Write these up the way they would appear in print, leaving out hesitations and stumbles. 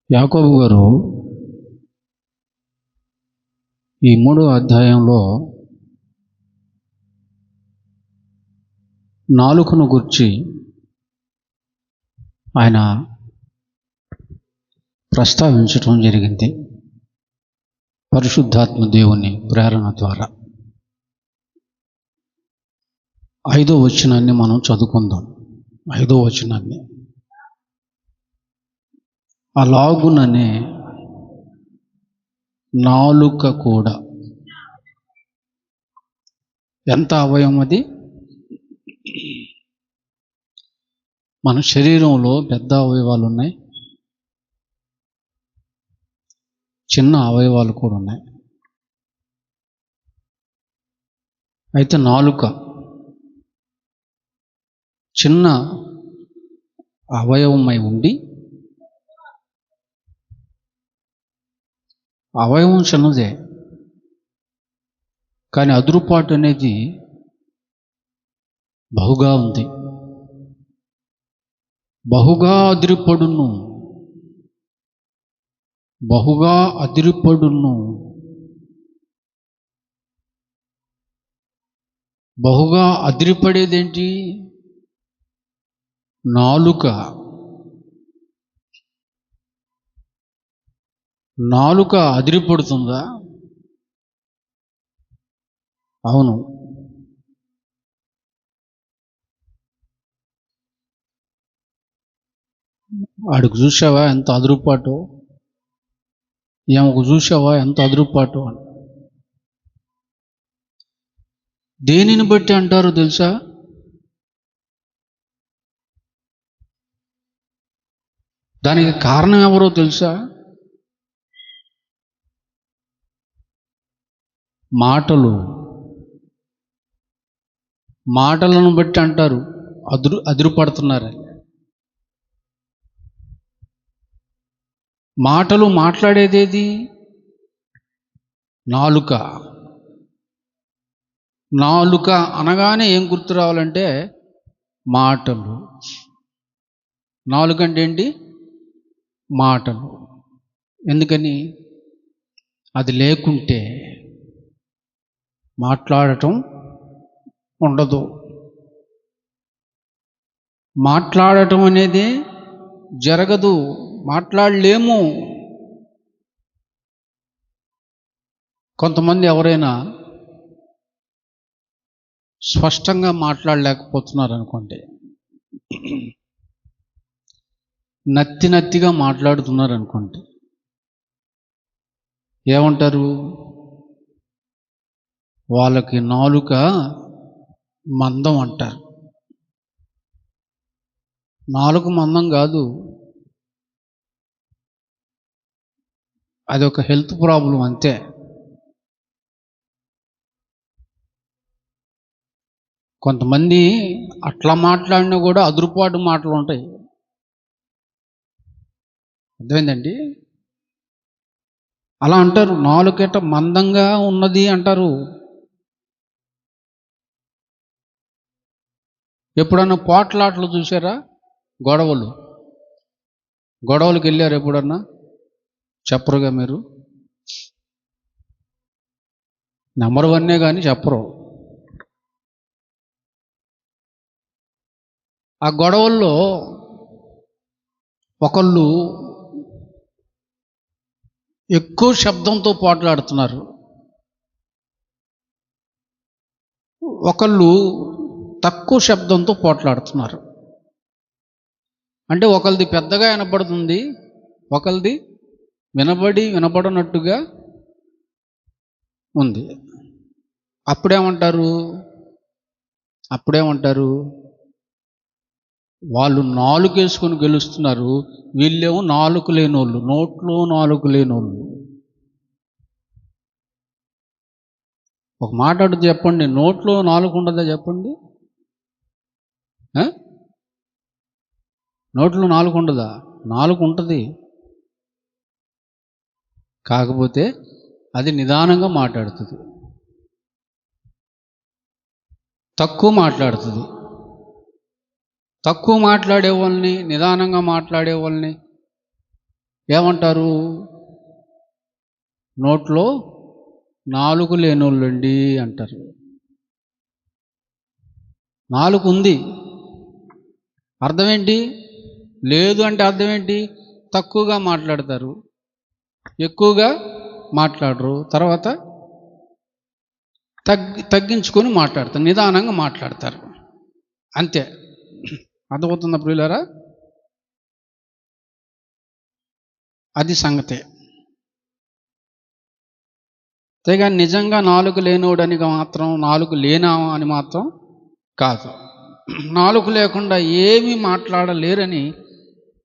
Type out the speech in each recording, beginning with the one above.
యాకోబు గారు ఈ 3వ అధ్యాయంలో నాలుకను గురించి ఆయన ప్రస్తావించటం జరిగింది పరిశుద్ధాత్మ దేవుని ప్రేరణ ద్వారా. 5వ వచనాన్ని మనం చదువుకుందాం. 5వ వచనాన్ని, అలాగుననే నాలుక కూడా. ఎంత అవయవం అది? మన శరీరంలో పెద్ద అవయవాలు ఉన్నాయి, చిన్న అవయవాలు కూడా ఉన్నాయి. అయితే నాలుక చిన్న అవయవమై ఉండి, అవయవం చిన్నదే కానీ అదురుపాటు అనేది బహుగా ఉంది. బహుగా అదిరిపడును, బహుగా అదిరిపడును. బహుగా అదిరిపడేదేంటి? నాలుక. నాలుక అదిరిపడుతుందా? అవును. ఆడికి చూసావా ఎంత అదురుపాటు, ఏమకు చూసావా ఎంత అదురుపాటు అని. దేనిని బట్టి అంటారు తెలుసా? దానికి కారణం ఎవరో తెలుసా? మాటలను బట్టి అంటారు అదురుపడుతున్నారు. మాటలు మాట్లాడేదేది? నాలుక. నాలుక అనగానే ఏం గుర్తు రావాలంటే మాటలు. నాలుక అంటే ఏంటి? మాటలు. ఎందుకని? అది లేకుంటే మాట్లాడటం ఉండదు. మాట్లాడటం అనేది జరగదు, మాట్లాడలేము. కొంతమంది ఎవరైనా స్పష్టంగా మాట్లాడలేకపోతున్నారు అనుకోండి, నత్తిగా మాట్లాడుతున్నారు అనుకోండి, ఏమంటారు? వాళ్ళకి నాలుక మందం అంటారు. నాలుక మందం కాదు, అది ఒక హెల్త్ ప్రాబ్లం అంతే. కొంతమంది అట్లా మాట్లాడినా కూడా అదురుపాటు మాటలు ఉంటాయి. అర్థమైందండి? అలా అంటారు, నాలుకేట మందంగా ఉన్నది అంటారు. ఎప్పుడన్నా పోట్లాట్లు చూసారా? గొడవలకు వెళ్ళారు ఎప్పుడన్నా? చెప్పరుగా మీరు. నెంబర్ 1 కానీ చెప్పరు. ఆ గొడవల్లో ఒకళ్ళు ఎక్కువ శబ్దంతో పోట్లాడుతున్నారు, ఒకళ్ళు తక్కువ శబ్దంతో పోట్లాడుతున్నారు. అంటే ఒకరిది పెద్దగా వినపడుతుంది, ఒకరిది వినపడనట్టుగా ఉంది. అప్పుడేమంటారు? వాళ్ళు నాలుకేసుకొని గెలుస్తున్నారు, వీళ్ళేమో నాలుక లేనోళ్ళు, నోట్లో నాలుక లేనోళ్ళు. ఒక మాట అడుగుతూ చెప్పండి, నోట్లో నాలుక ఉండదా చెప్పండి? నోట్లో నాలుక ఉండదా? నాలుక ఉంటుంది, కాకపోతే అది నిదానంగా మాట్లాడుతుంది, తక్కువ మాట్లాడుతుంది. తక్కువ మాట్లాడే వాళ్ళని, నిదానంగా మాట్లాడే వాళ్ళని ఏమంటారు? నోట్లో నాలుగు లేనోళ్ళండి అంటారు. నాలుగు ఉంది, అర్థం ఏంటి? లేదు అంటే అర్థం ఏంటి? తక్కువగా మాట్లాడతారు, ఎక్కువగా మాట్లాడరు, తర్వాత తగ్గించుకొని మాట్లాడతారు, నిదానంగా మాట్లాడతారు, అంతే. అర్థమవుతుందా ప్రియులారా? అది సంగతే. అంతేగా నిజంగా నాలుగు లేనోడని మాత్రం, నాలుగు లేనా అని మాత్రం కాదు. నాలుగు లేకుండా ఏమీ మాట్లాడలేరని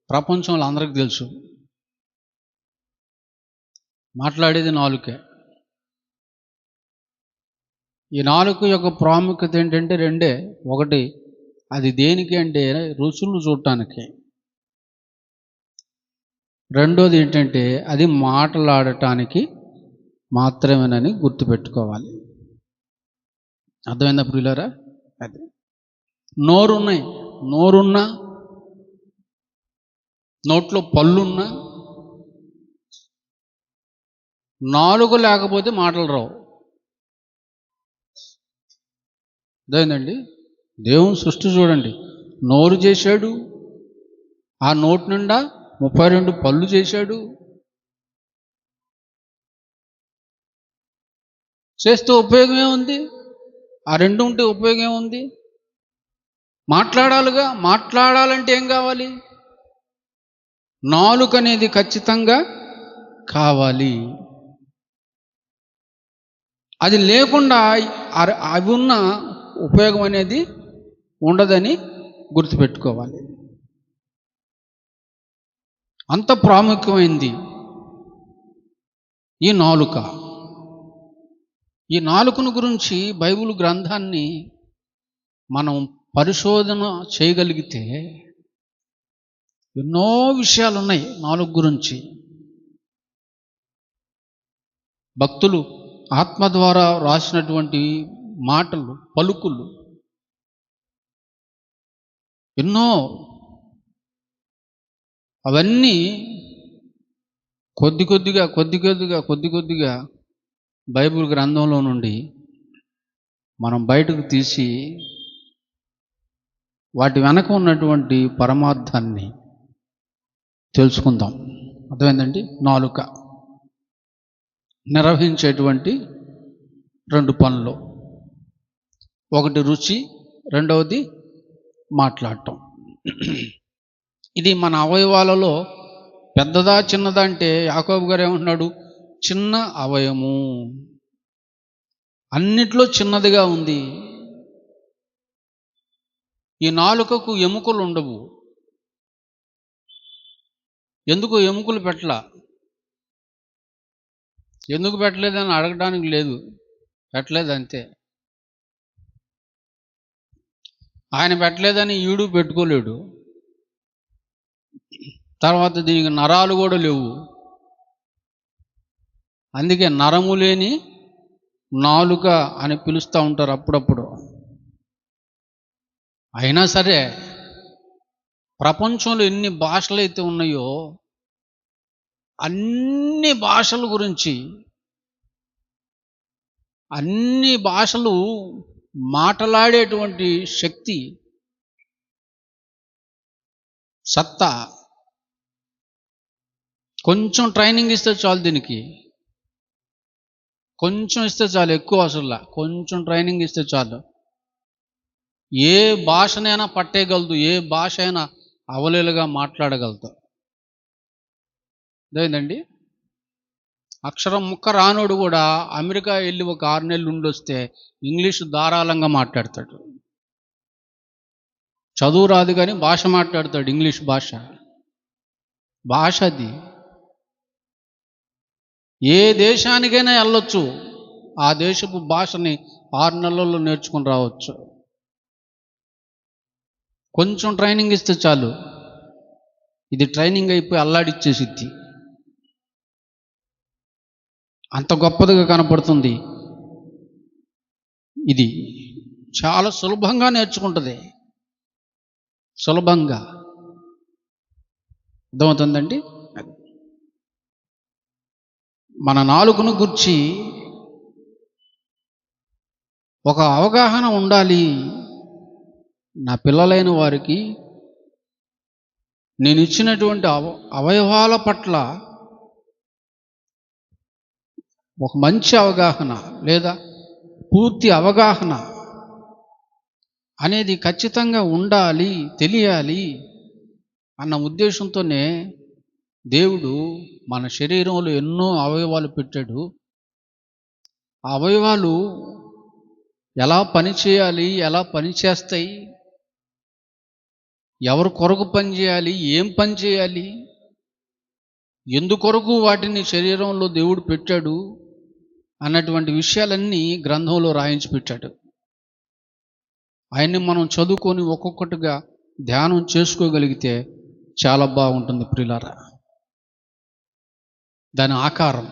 ప్రపంచంలో అందరికీ తెలుసు. మాట్లాడేది నాలుకే. ఈ నాలుక యొక్క ప్రాముఖ్యత ఏంటంటే రెండే. ఒకటి, అది దేనికి అంటే రుచులు చూడటానికి. రెండోది ఏంటంటే అది మాట్లాడటానికి మాత్రమేనని గుర్తుపెట్టుకోవాలి. అర్థమైందా ప్రియులారా? అది నోరున్నా, నోట్లో పళ్ళున్నా, నాలుగు లేకపోతే మాటలు రావు. అదేందండి, దేవుని సృష్టి చూడండి. నోరు చేశాడు, ఆ నోటి నిండా 32 పళ్ళు చేశాడు. చేస్తే ఉపయోగం ఏముంది? ఆ రెండు ఉంటే ఉపయోగం ఏముంది? మాట్లాడాలిగా. మాట్లాడాలంటే ఏం కావాలి? నాలుక అనేది ఖచ్చితంగా కావాలి. అది లేకుండా అవి ఉన్న ఉపయోగం అనేది ఉండదని గుర్తుపెట్టుకోవాలి. అంత ప్రాముఖ్యమైంది ఈ నాలుక. ఈ నాలుకను గురించి బైబిల్ గ్రంథాన్ని మనం పరిశోధన చేయగలిగితే ఎన్నో విషయాలు ఉన్నాయి నాలుక గురించి. భక్తులు ఆత్మ ద్వారా రాసినటువంటి మాటలు, పలుకులు ఎన్నో. అవన్నీ కొద్ది కొద్దిగా బైబిల్ గ్రంథంలో నుండి మనం బయటకు తీసి వాటి వెనక ఉన్నటువంటి పరమార్థాన్ని తెలుసుకుందాం. అర్థమైందండి? నాలుక నిర్వహించేటువంటి 2 పనులు. ఒకటి రుచి, రెండవది మాట్లాడటం. ఇది మన అవయవాలలో పెద్దదా చిన్నదా అంటే యాకోబు గారు ఏమంటున్నాడు? చిన్న అవయము, అన్నిట్లో చిన్నదిగా ఉంది. ఈ నాలుకకు ఎముకలు ఉండవు. ఎందుకు ఎముకలు ఎందుకు పెట్టలేదని అడగడానికి లేదు, పెట్టలేదు అంతే. ఆయన పెట్టలేదని ఈడు పెట్టుకోలేడు. తర్వాత దీనికి నరాలు కూడా లేవు. అందుకే నరము లేని నాలుక అని పిలుస్తూ ఉంటారు అప్పుడప్పుడు. అయినా సరే ప్రపంచంలో ఎన్ని భాషలు అయితే ఉన్నాయో అన్ని భాషల గురించి, అన్ని భాషలు మాట్లాడేటువంటి శక్తి, సత్తా కొంచెం ట్రైనింగ్ ఇస్తే చాలు. దీనికి కొంచెం ఇస్తే చాలు, ఎక్కువ అసలు కొంచెం ట్రైనింగ్ ఇస్తే చాలు. ఏ భాషనైనా పట్టేయగలదు, ఏ భాష అయినా అవలీలుగా మాట్లాడగలదు. అదేంటండి, అక్షరం ముక్క రానోడు కూడా అమెరికా వెళ్ళి ఒక 6 నెలలు ఉండొస్తే ఇంగ్లీష్ ధారాళంగా మాట్లాడతాడు. చదువు రాదు కానీ భాష మాట్లాడతాడు, ఇంగ్లీష్ భాష అది. ఏ దేశానికైనా వెళ్ళొచ్చు, ఆ దేశపు భాషని 6 నెలల్లో నేర్చుకుని రావచ్చు. కొంచెం ట్రైనింగ్ ఇస్తే చాలు, ఇది ట్రైనింగ్ అయిపోయి అల్లాడిచ్చేసిద్ది. అంత గొప్పదిగా కనపడుతుంది. ఇది చాలా సులభంగా నేర్చుకుంటుంది, సులభంగా. అర్థమవుతుందండి? మన నాలుకను గుర్చి ఒక అవగాహన ఉండాలి. నా పిల్లలైన వారికి నేను ఇచ్చినటువంటి అవయవాల పట్ల ఒక మంచి అవగాహన లేదా పూర్తి అవగాహన అనేది ఖచ్చితంగా ఉండాలి, తెలియాలి అన్న ఉద్దేశంతోనే దేవుడు మన శరీరంలో ఎన్నో అవయవాలు పెట్టాడు. ఆ అవయవాలు ఎలా పనిచేయాలి, ఎలా పనిచేస్తాయి, ఎవరి కొరకు పనిచేయాలి, ఏం పని చేయాలి, ఎందుకొరకు వాటిని శరీరంలో దేవుడు పెట్టాడు అన్నటువంటి విషయాలన్నీ గ్రంథంలో రాయించి పెట్టాడు. ఆయన్ని మనం చదువుకొని ఒక్కొక్కటిగా ధ్యానం చేసుకోగలిగితే చాలా బాగుంటుంది ప్రియులారా. దాని ఆకారం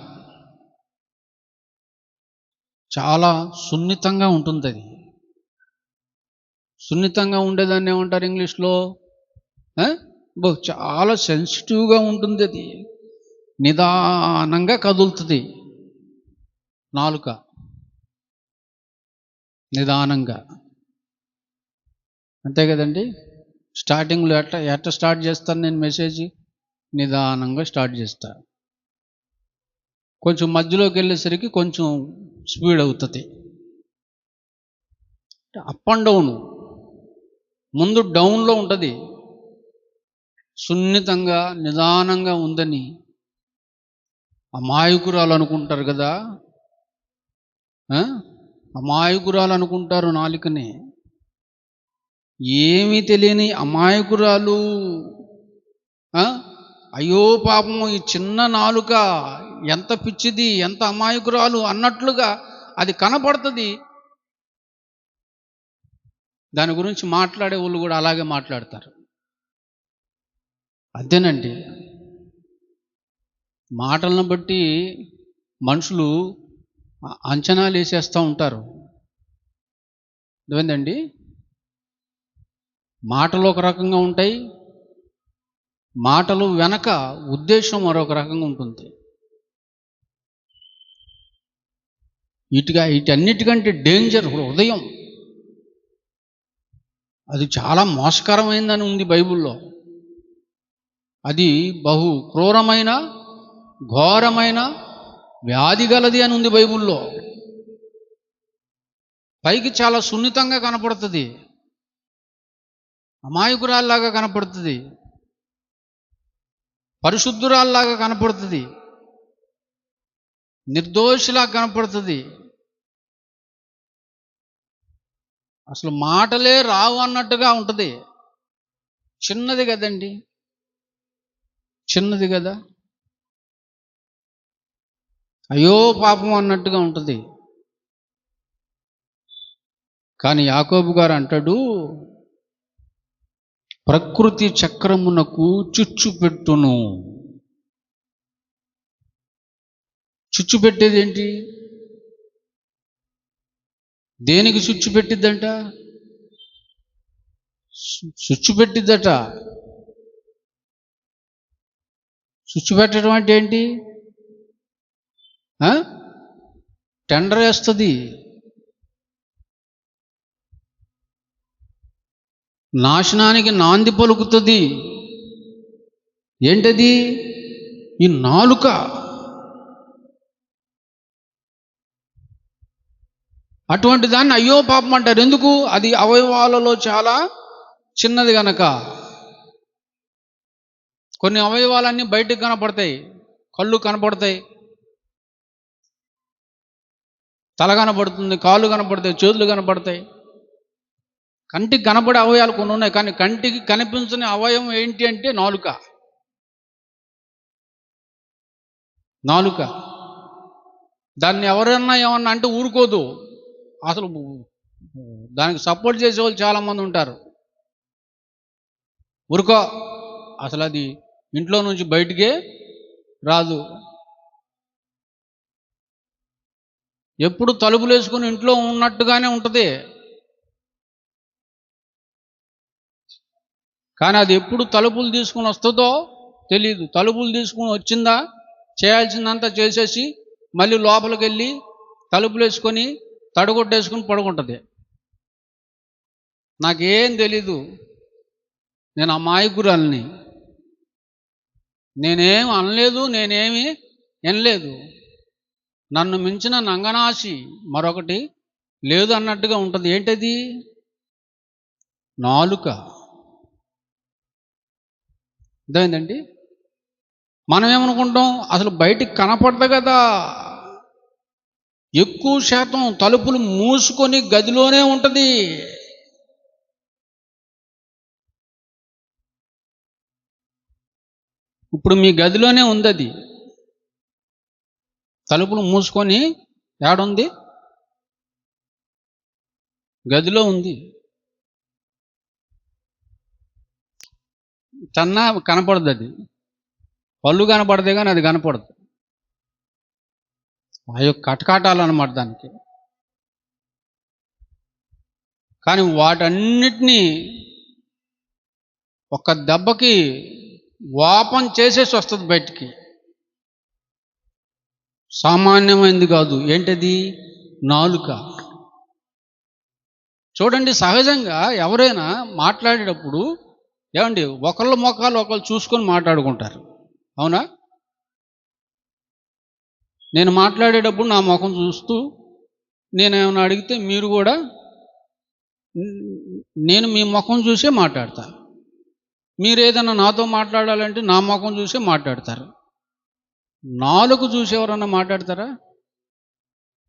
చాలా సున్నితంగా ఉంటుంది. అది సున్నితంగా ఉండేదాన్ని ఏమంటారు ఇంగ్లీష్లో? చాలా సెన్సిటివ్గా ఉంటుంది. అది నిదానంగా కదులుతుంది. నాలుక నిదానంగా, అంతే కదండి. స్టార్టింగ్లో ఎట్ట స్టార్ట్ చేస్తాను నేను మెసేజ్? నిదానంగా స్టార్ట్ చేస్తా. కొంచెం మధ్యలోకి వెళ్ళేసరికి కొంచెం స్పీడ్ అవుతుంది. Up and down. ముందు డౌన్లో ఉంటుంది. సున్నితంగా నిదానంగా ఉందని అమాయకురాలు అనుకుంటారు కదా. అమాయకురాలు అనుకుంటారు నాలుకని. ఏమీ తెలియని అమాయకురాలు. అయ్యో పాపము ఈ చిన్న నాలుక ఎంత పిచ్చిది, ఎంత అమాయకురాలు అన్నట్లుగా అది కనపడుతుంది. దాని గురించి మాట్లాడే వాళ్ళు కూడా అలాగే మాట్లాడతారు. అదేనండి, మాటలను బట్టి మనుషులు అంచనాలు వేసేస్తూ ఉంటారు. అదేంటండి, మాటలు ఒక రకంగా ఉంటాయి, మాటలు వెనక ఉద్దేశం మరొక రకంగా ఉంటుంది. వీటన్నిటికంటే డేంజర్ హృదయం. అది చాలా మోసకరమైందని ఉంది బైబిల్లో. అది బహు క్రూరమైన, ఘోరమైన వ్యాధి గలది అని ఉంది బైబిల్లో. పైకి చాలా సున్నితంగా కనపడుతుంది, అమాయకురాల్లాగా కనపడుతుంది, పరిశుద్ధురాల్లాగా కనపడుతుంది, నిర్దోషిలా కనపడుతుంది. అసలు మాటలే రావు అన్నట్టుగా ఉంటుంది. చిన్నది కదండి, చిన్నది కదా, అయ్యో పాపం అన్నట్టుగా ఉంటుంది. కానీ యాకోబు గారు అంటాడు, ప్రకృతి చక్రమునకు చుచ్చు పెట్టును. చుచ్చు పెట్టేది ఏంటి? దేనికి చుచ్చు పెట్టిద్దంట? చుచ్చు పెట్టిద్దట. చుచ్చు పెట్టడం అంటే ఏంటి? టెండర్ వేస్తుంది, నాశనానికి నాంది పలుకుతుంది. ఏంటది? ఈ నాలుక. అటువంటి దాన్ని అయ్యో పాపం అంటారు. ఎందుకు? అది అవయవాలలో చాలా చిన్నది గనక. కొన్ని అవయవాలన్నీ బయటకు కనపడతాయి. కళ్ళు కనపడతాయి, తల కనపడుతుంది, కాళ్ళు కనపడతాయి, చేతులు కనపడతాయి. కంటికి కనపడే అవయవాలు కొన్ని ఉన్నాయి, కానీ కంటికి కనిపించని అవయవం ఏంటి అంటే నాలుక. నాలుక దాన్ని ఎవరన్నా ఏమన్నా అంటే ఊరుకోదు. అసలు దానికి సపోర్ట్ చేసే వాళ్ళు చాలామంది ఉంటారు. ఊరుకో, అసలు అది ఇంట్లో నుంచి బయటికే రాదు. ఎప్పుడు తలుపులు వేసుకుని ఇంట్లో ఉన్నట్టుగానే ఉంటుంది. కానీ అది ఎప్పుడు తలుపులు తీసుకుని వస్తుందో తెలియదు. తలుపులు తీసుకుని వచ్చిందా చేయాల్సిందంతా చేసేసి మళ్ళీ లోపలికి వెళ్ళి తలుపులు వేసుకొని తడగొట్టేసుకుని పడుకుంటుంది. నాకేం తెలీదు, నేను అమాయకురాలిని, నేనేం అనలేదు, నేనేమి వినలేదు, నన్ను మించిన నంగనాశి మరొకటి లేదు అన్నట్టుగా ఉంటుంది. ఏంటది? నాలుక. అర్థమైందండి? మనం ఏమనుకుంటాం, అసలు బయటికి కనపడదు కదా, ఎక్కువ శాతం తలుపులు మూసుకొని గదిలోనే ఉంటుంది. ఇప్పుడు మీ గదిలోనే ఉంది, అది తలుపులు మూసుకొని ఏడుంది? గదిలో ఉంది. చన్నా కనపడదు, అది పళ్ళు కనపడదే కానీ అది కనపడదు. అయ్యో కటకాటాలు అన్నమాట దానికి. కానీ వాటన్నిటినీ ఒక్క దెబ్బకి వాపం చేసేసి వస్తుంది బయటికి. సామాన్యమైనది కాదు. ఏంటది? నాలుక. చూడండి, సహజంగా ఎవరైనా మాట్లాడేటప్పుడు ఏమండి ఒకళ్ళ ముఖాలు ఒకళ్ళు చూసుకొని మాట్లాడుకుంటారు, అవునా? నేను మాట్లాడేటప్పుడు నా ముఖం చూస్తూ నేనేమైనా అడిగితే మీరు కూడా నేను మీ ముఖం చూసే మాట్లాడతా. మీరు ఏదైనా నాతో మాట్లాడాలంటే నా ముఖం చూసే మాట్లాడతారు. నాలుగు చూసి ఎవరన్నా మాట్లాడతారా?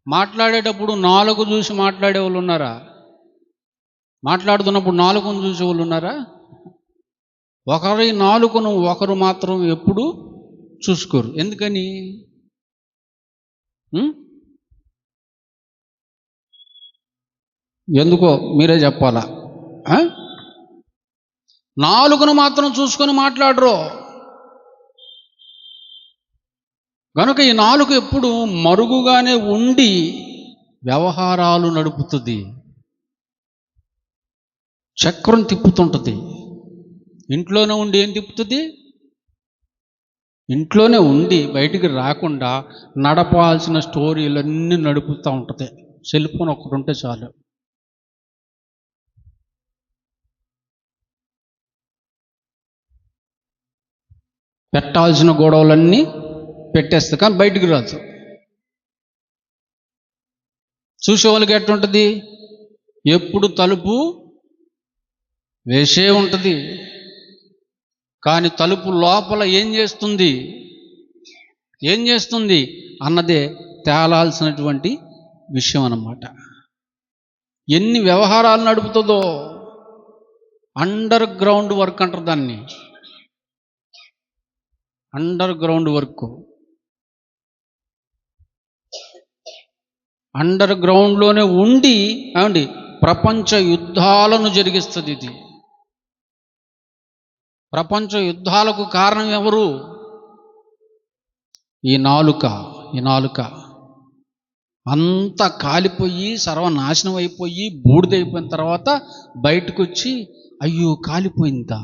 మాట్లాడేటప్పుడు నాలుగు చూసి మాట్లాడే వాళ్ళు ఉన్నారా? మాట్లాడుతున్నప్పుడు నాలుగును చూసే వాళ్ళు ఉన్నారా? ఒకరి నాలుకను ఒకరు మాత్రం ఎప్పుడు చూసుకోరు. ఎందుకని? ఎందుకో మీరే చెప్పాలా? నాలుగును మాత్రం చూసుకొని మాట్లాడరు. కనుక ఈ నాలుగు ఎప్పుడు మరుగుగానే ఉండి వ్యవహారాలు నడుపుతుంది, చక్రం తిప్పుతుంటుంది. ఇంట్లోనే ఉండి ఏం తిప్పుతుంది? ఇంట్లోనే ఉండి బయటికి రాకుండా నడపాల్సిన స్టోరీలన్నీ నడుపుతూ ఉంటుంది. సెల్ ఫోన్ ఒకటి ఉంటే చాలు. పెట్టాల్సిన గొడవలన్నీ పెట్టేస్తా, కానీ బయటికి రాదు. చూసేవాళ్ళకి ఎట్లుంటుంది? ఎప్పుడు తలుపు వేసే ఉంటుంది, కానీ తలుపు లోపల ఏం చేస్తుంది అన్నదే తేలాల్సినటువంటి విషయం అన్నమాట. ఎన్ని వ్యవహారాలు నడుపుతుందో. అండర్ గ్రౌండ్ వర్క్ అంటారు దాన్ని, అండర్ గ్రౌండ్ వర్క్. అండర్ గ్రౌండ్లోనే ఉండి ఏమండి ప్రపంచ యుద్ధాలను జరిగిస్తుంది. ఇది ప్రపంచ యుద్ధాలకు కారణం ఎవరు? ఈ నాలుక. ఈ నాలుక అంతా కాలిపోయి సర్వనాశనం అయిపోయి బూడిదైపోయిన తర్వాత బయటకు వచ్చి అయ్యో కాలిపోయిందా,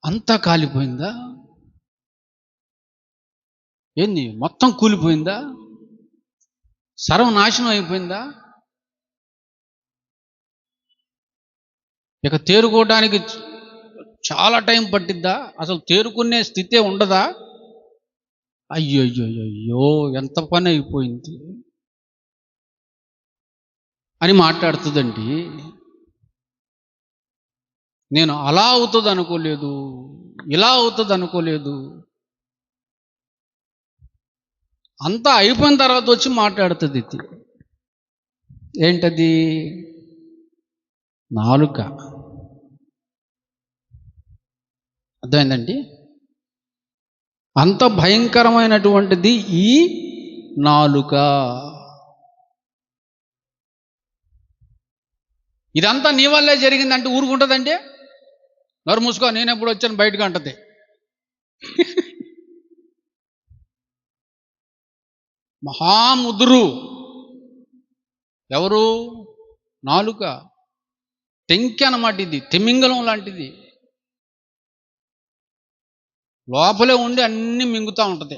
అంతా కాలిపోయిందా, ఏంది మొత్తం కూలిపోయిందా, సర్వనాశనం అయిపోయిందా, ఇక తేరుకోవడానికి చాలా టైం పట్టిద్దా, అసలు తేరుకునే స్థితే ఉండదా, అయ్యో అయ్యో అయ్యో ఎంత పని అయిపోయింది అని మాట్లాడుతుందండి. నేను అలా అవుతుంది అనుకోలేదు, ఇలా అవుతుంది అనుకోలేదు. అంతా అయిపోయిన తర్వాత వచ్చి మాట్లాడుతుంది. ఇది ఏంటది? నాలుక. అర్థమైందండి? అంత భయంకరమైనటువంటిది ఈ నాలుక. ఇదంతా నీ వల్లే జరిగిందంటే ఊరుకుంటుందంటే, నోరు మూసుకో, నేను ఎప్పుడు వచ్చాను బయటకు అంటది. మహాముదురు ఎవరు? నాలుక. టెంకి అన్నమాట. ఇది తిమింగలం లాంటిది. లోపలే ఉండి అన్నీ మింగుతూ ఉంటుంది.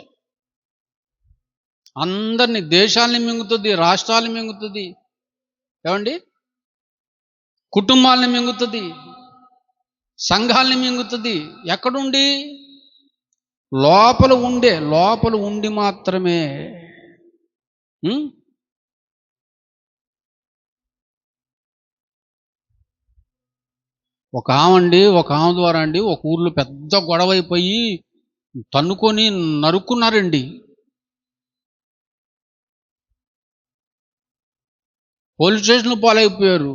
అందరినీ, దేశాలని మింగుతుంది, రాష్ట్రాలను మింగుతుంది, ఏమండి, కుటుంబాలని మింగుతుంది, సంఘాలని మింగుతుంది. ఎక్కడుండి? లోపల ఉండి మాత్రమే. ఒక ఆమె ద్వారా ఒక ఊర్లో పెద్ద గొడవ అయిపోయి తన్నుకొని నరుక్కున్నారండి. పోలీస్ స్టేషన్లో పాలైపోయారు.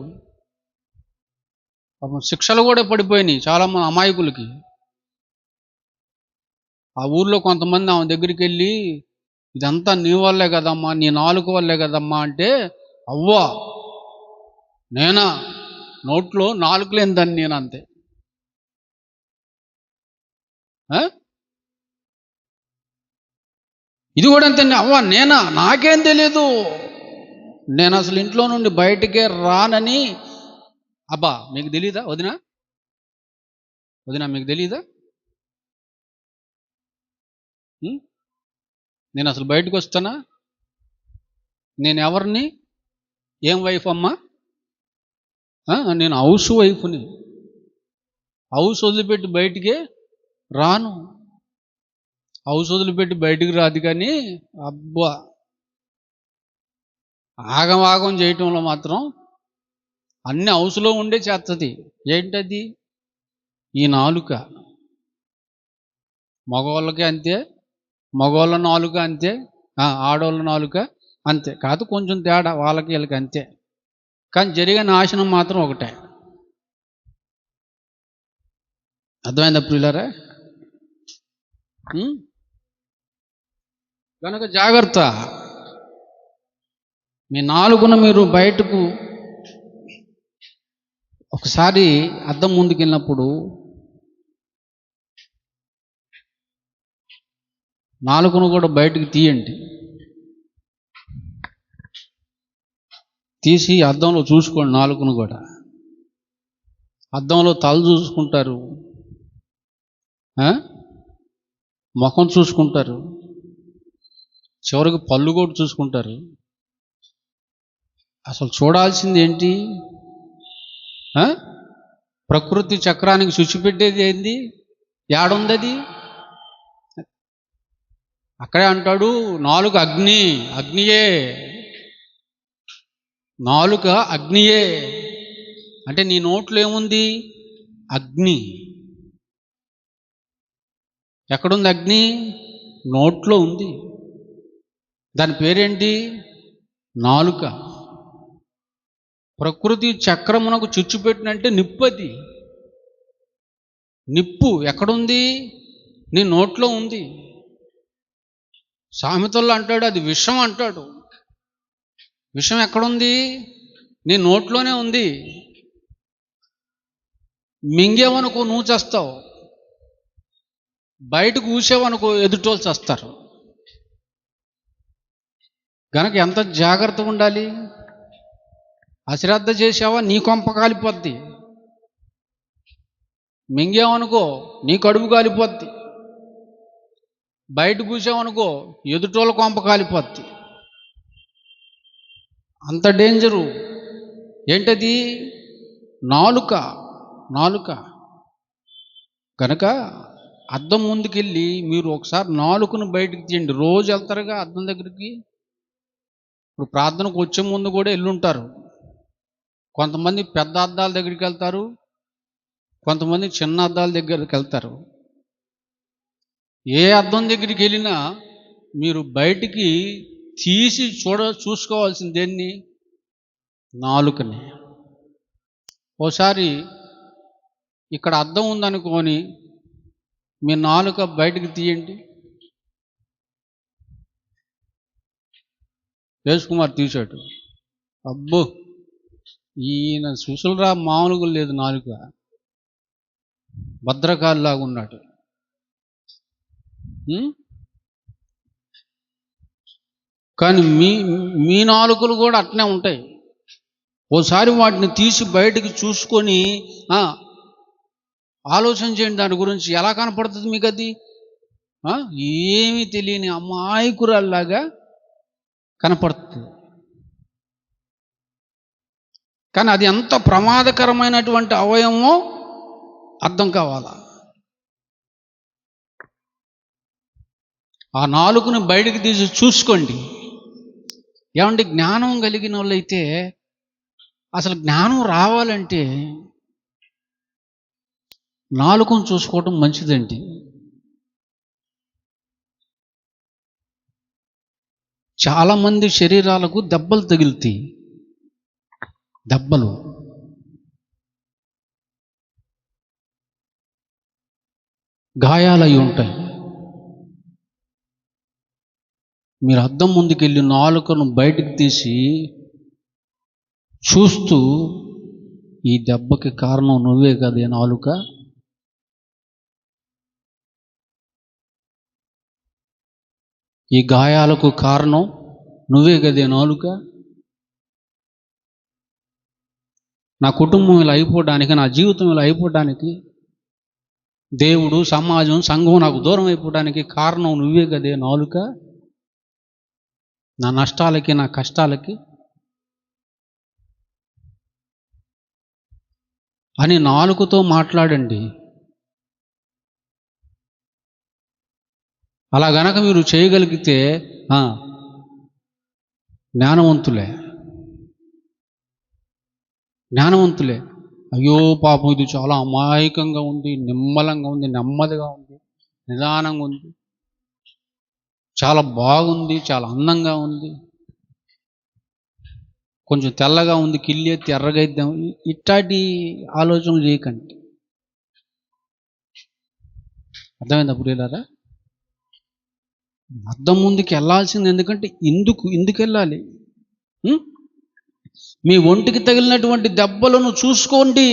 శిక్షలు కూడా పడిపోయినాయి చాలామంది అమాయకులకి. ఆ ఊర్లో కొంతమంది ఆమె దగ్గరికి వెళ్ళి, ఇదంతా నీ వల్లే కదమ్మా, నీ నాలుక వల్లే కదమ్మా అంటే, అవ్వా నేనా, నోట్లో నాలుక లేని దాన్ని నేను, అంతే. ఇది కూడా అంతే. అవ్వా నేనా, నాకేం తెలీదు, నేను అసలు ఇంట్లో నుండి బయటికే రానని. అబ్బా మీకు తెలీదా వదినా మీకు తెలీదా? నేను అసలు బయటకు వస్తానా? నేను ఎవరిని? ఏం వైఫ్ అమ్మా? నేను హౌస్ వైఫ్ని. హౌస్ వదిలిపెట్టి బయటికే రాను. హౌస్ వదిలిపెట్టి బయటికి రాదు కానీ అబ్బా ఆగం చేయటంలో మాత్రం అన్ని హౌస్లో ఉండే చేస్తుంది. ఏంటది? ఈ నాలుక. మగవాళ్ళకి అంతే, మగవాళ్ళ నాలుక అంతే, ఆడవాళ్ళ నాలుక అంతే. కాదు కొంచెం తేడా వాళ్ళకి వీళ్ళకి అంతే, కానీ జరిగే నాశనం మాత్రం ఒకటే. అర్థమైందా ప్రియులారా? కనుక జాగ్రత్త. మీ నాలుగున మీరు బయటకు ఒకసారి అద్దం ముందుకు వెళ్ళినప్పుడు నాలుగును కూడా బయటకు తీయండి. తీసి అద్దంలో చూసుకోండి. నాలుగును కూడా అద్దంలో తల చూసుకుంటారు, ముఖం చూసుకుంటారు, చివరికి పళ్ళు కూడా చూసుకుంటారు. అసలు చూడాల్సింది ఏంటి? ప్రకృతి చక్రానికి శుచి పెట్టేది ఏంది? ఏడుంది అది? అక్కడే అంటాడు, నాలుక అగ్నియే. నాలుక అగ్నియే అంటే నీ నోట్లో ఏముంది? అగ్ని. ఎక్కడుంది అగ్ని? నోట్లో ఉంది. దాని పేరేంటి? నాలుక. ప్రకృతి చక్రమునకు చుచ్చుపెట్టినంటే నిప్పది. నిప్పు ఎక్కడుంది? నీ నోట్లో ఉంది. సామెతల్లో అంటాడు అది విషం అంటాడు. విషం ఎక్కడుంది? నీ నోట్లోనే ఉంది. మింగేవనుకో నువ్వు చేస్తావు, బయటకు ఊసేవనుకో ఎదుటోళ్ళు చేస్తారు. గనక ఎంత జాగ్రత్తగా ఉండాలి. అశ్రద్ధ చేసావా నీ కొంప కాలిపోద్ది. మింగేవనుకో నీ కడుపు కాలిపోద్ది. బయట కూసావనుకో ఎదుటోళ్ళ కొంప కాలిపోద్ది. అంత డేంజరు. ఏంటది? నాలుక. కనుక అద్దం ముందుకెళ్ళి మీరు ఒకసారి నాలుకను బయటికి తీయండి. రోజు వెళ్తారుగా అద్దం దగ్గరికి. ఇప్పుడు ప్రార్థనకు వచ్చే ముందు కూడా వెళ్ళుంటారు. కొంతమంది పెద్ద అద్దాల దగ్గరికి వెళ్తారు, కొంతమంది చిన్న అద్దాల దగ్గరికి వెళ్తారు. ఏ అద్దం దగ్గరికి వెళ్ళినా మీరు బయటికి తీసి చూసుకోవాల్సింది దేన్ని? నాలుకని. ఓసారి ఇక్కడ అద్దం ఉందనుకొని మీ నాలుక బయటికి తీయండి. యేసుకుమార్ తీశాడు. అబ్బో ఈయన సుసులరా మామూలుగా లేదు, నాలుక భద్రకాలిలాగా ఉన్నాడు. కానీ మీ నాలుకలు కూడా అట్నే ఉంటాయి. ఓసారి వాటిని తీసి బయటికి చూసుకొని ఆలోచన చేయండి దాని గురించి. ఎలా కనపడుతుంది మీకు అది? ఏమీ తెలియని అమాయకురాల్లాగా కనపడుతుంది. కానీ అది ఎంత ప్రమాదకరమైనటువంటి అవయవమో అర్థం కావాలా. ఆ నాలుకను బయటికి తీసి చూసుకోండి. ఏమంటే జ్ఞానం కలిగిన వాళ్ళైతే అసలు జ్ఞానం రావాలంటే నాలుకను చూసుకోవటం మంచిదండి. చాలామంది శరీరాలకు దెబ్బలు తగులుతాయి. దెబ్బలు గాయాలై ఉంటాయి. మీరు అద్దం ముందుకెళ్ళి నాలుకను బయటికి తీసి చూస్తూ, ఈ దెబ్బకి కారణం నువ్వే కదే నాలుక, ఈ గాయాలకు కారణం నువ్వే కదే నాలుక, నా కుటుంబం ఇలా అయిపోవడానికి, నా జీవితం ఇలా అయిపోవడానికి, దేవుడు, సమాజం, సంఘం నాకు దూరం అయిపోవడానికి కారణం నువ్వే కదే నాలుక, నా నష్టాలకి, నా కష్టాలకి అని నాలుకతో మాట్లాడండి. అలా గనక మీరు చేయగలిగితే జ్ఞానవంతులే. అయ్యో పాపం, ఇది చాలా అమాయకంగా ఉంది, నిమ్మలంగా ఉంది, నెమ్మదిగా ఉంది, నిదానంగా ఉంది, చాలా బాగుంది, చాలా అందంగా ఉంది, కొంచెం తెల్లగా ఉంది, కిల్లి ఎత్తి ఎర్రగా ఇద్దాం, ఇట్లాంటి ఆలోచనలు చేయకండి. అర్థమైందా ప్రియులారా? అర్థం ముందుకు వెళ్ళాల్సింది. ఎందుకంటే ఎందుకు వెళ్ళాలి? మీ ఒంటికి తగిలినటువంటి దెబ్బలను చూసుకోండి.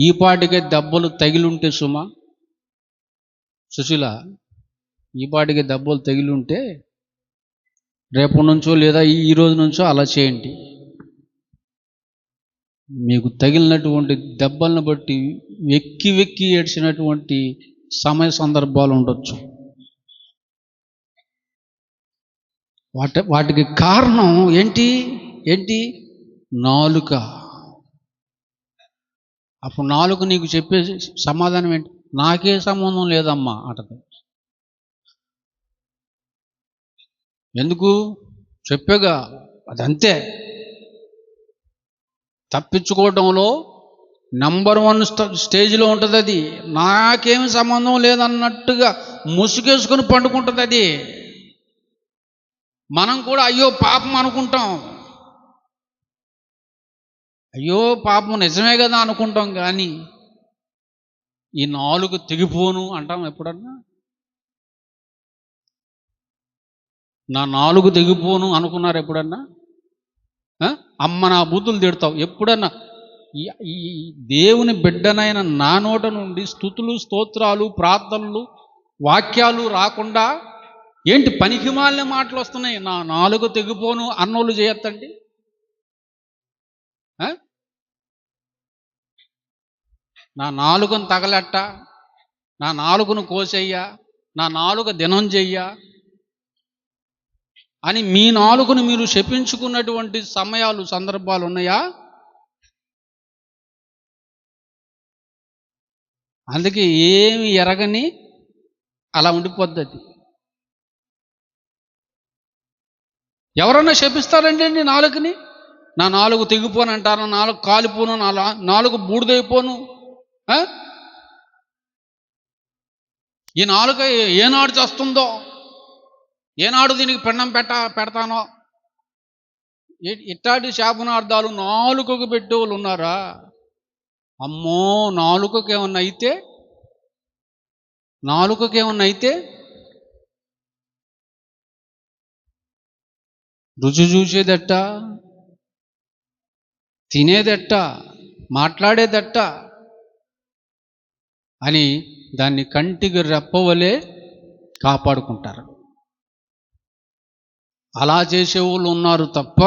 ఈ పాటికే దెబ్బలు తగిలుంటే సుశీల, ఈ పాటికే దెబ్బలు తగిలుంటే రేపటి నుంచో లేదా ఈ రోజు నుంచో అలా చేయండి. మీకు తగిలినటువంటి దెబ్బలను బట్టి వెక్కి ఏడ్చినటువంటి సమయ సందర్భాలు ఉండొచ్చు. వాటికి కారణం ఏంటి? నాలుక. అప్పుడు నాలుక నీకు చెప్పే సమాధానం ఏంటి? నాకే సంబంధం లేదమ్మా అంటది. ఎందుకు? చెప్పేగా, అదంతే. తప్పించుకోవడంలో నంబర్ 1 స్టేజ్లో ఉంటుంది అది. నాకేమి సంబంధం లేదన్నట్టుగా ముసుగేసుకొని పండుకుంటుంది అది. మనం కూడా అయ్యో పాపం అనుకుంటాం, అయ్యో పాపం నిజమే కదా అనుకుంటాం. కానీ ఈ నాలుక తెగిపోను అంటాం ఎప్పుడన్నా? నా నాలుగు తెగిపోను అనుకున్నారు ఎప్పుడన్నా? అమ్మ నా బూతులు తిడతావు ఎప్పుడన్నా? ఈ దేవుని బిడ్డనైన నా నోట నుండి స్తుతులు, స్తోత్రాలు, ప్రార్థనలు, వాక్యాలు రాకుండా ఏంటి పనికిమాలిన మాటలు వస్తున్నాయి? నా నాలుగు తెగిపోను అన్నోళ్ళు చేయొద్దండి. నా నాలుకను తగలట్ట, నా నాలుకను కోసేయ్యా, నా నాలుక దినం చెయ్యా అని మీ నాలుకను మీరు శపించుకున్నటువంటి సమయాలు, సందర్భాలు ఉన్నాయా? అందుకే ఏమి ఎరగని అలా ఉండిపోద్ది. ఎవరన్నా శపిస్తారండి అండి నాలుకని? నా నాలుగు తెగిపోను అంటారు, నా నాలుగు కాలిపోను, నా నాలుగు బూడిదైపోను. ఈ నాలుక ఏనాడు చేస్తుందో, ఏనాడు దీనికి పిండం పెడతానో, ఇట్లాంటి శాపనార్థాలు నాలుకకు పెట్టే వాళ్ళు ఉన్నారా? అమ్మో, నాలుకకేమన్నా అయితే రుచి చూసేదట్ట, తినేదట్ట, మాట్లాడేదట్ట అని దాన్ని కంటికి రెప్పవలే కాపాడుకుంటారు. అలా చేసేవాళ్ళు ఉన్నారు తప్ప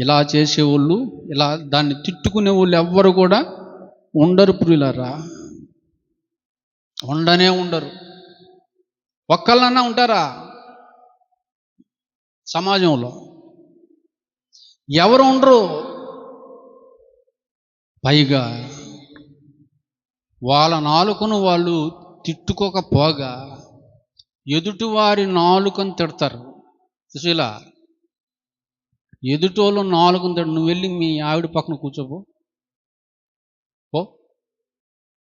ఇలా చేసేవాళ్ళు, ఇలా దాన్ని తిట్టుకునే వాళ్ళు ఎవ్వరు కూడా ఉండరు ప్రియులారా, ఉండనే ఉండరు. ఒక్కళ్ళన్నా ఉంటారా సమాజంలో? ఎవరు ఉండరు. పైగా వాళ్ళ నాలుకను వాళ్ళు తిట్టుకోకపోగా ఎదుటివారి నాలుకను తిడతారు. సుశీల, ఎదుటోళ్ళు నాలుకను తిడు. నువ్వు వెళ్ళి మీ ఆవిడ పక్కన కూర్చోపో,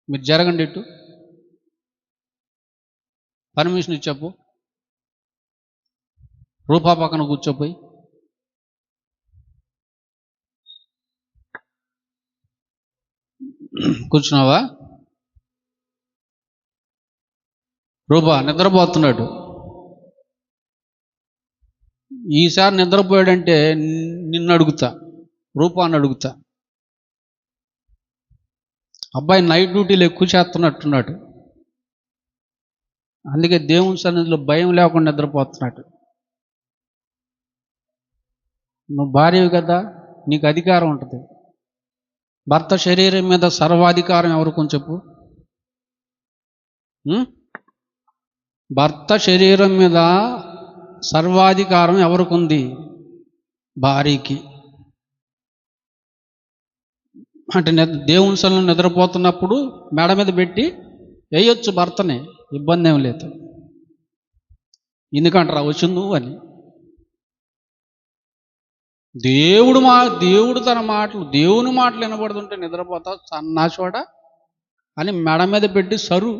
మీరు జరగండి, ఇటు పర్మిషన్ ఇచ్చాపు, రూపా పక్కన కూర్చోపోయి. కూర్చున్నావా? రూపా నిద్రపోతున్నాడు. ఈసారి నిద్రపోయాడంటే నిన్ను అడుగుతా, రూపాన్ని అడుగుతా. అబ్బాయి నైట్ డ్యూటీలు ఎక్కువ చేస్తున్నట్టున్నాడు, అందుకే దేవుని సన్నిధిలో భయం లేకుండా నిద్రపోతున్నాడు. నువ్వు భార్యవి కదా, నీకు అధికారం ఉంటుంది. భర్త శరీరం మీద సర్వాధికారం ఎవరికి చెప్పు? భర్త శరీరం మీద సర్వాధికారం ఎవరికి ఉంది? భార్యకి. అంటే దేవుని సన్నిధిలో నిద్రపోతున్నప్పుడు మెడ మీద పెట్టి వేయొచ్చు భర్తని, ఇబ్బంది ఏం లేదు. ఎందుకంటారా వచ్చింది నువ్వు అని. దేవుడు తన మాటలు, దేవుని మాటలు వినబడుతుంటే నిద్రపోతా సన్నాచోడ అని మెడ మీద పెట్టి సరు,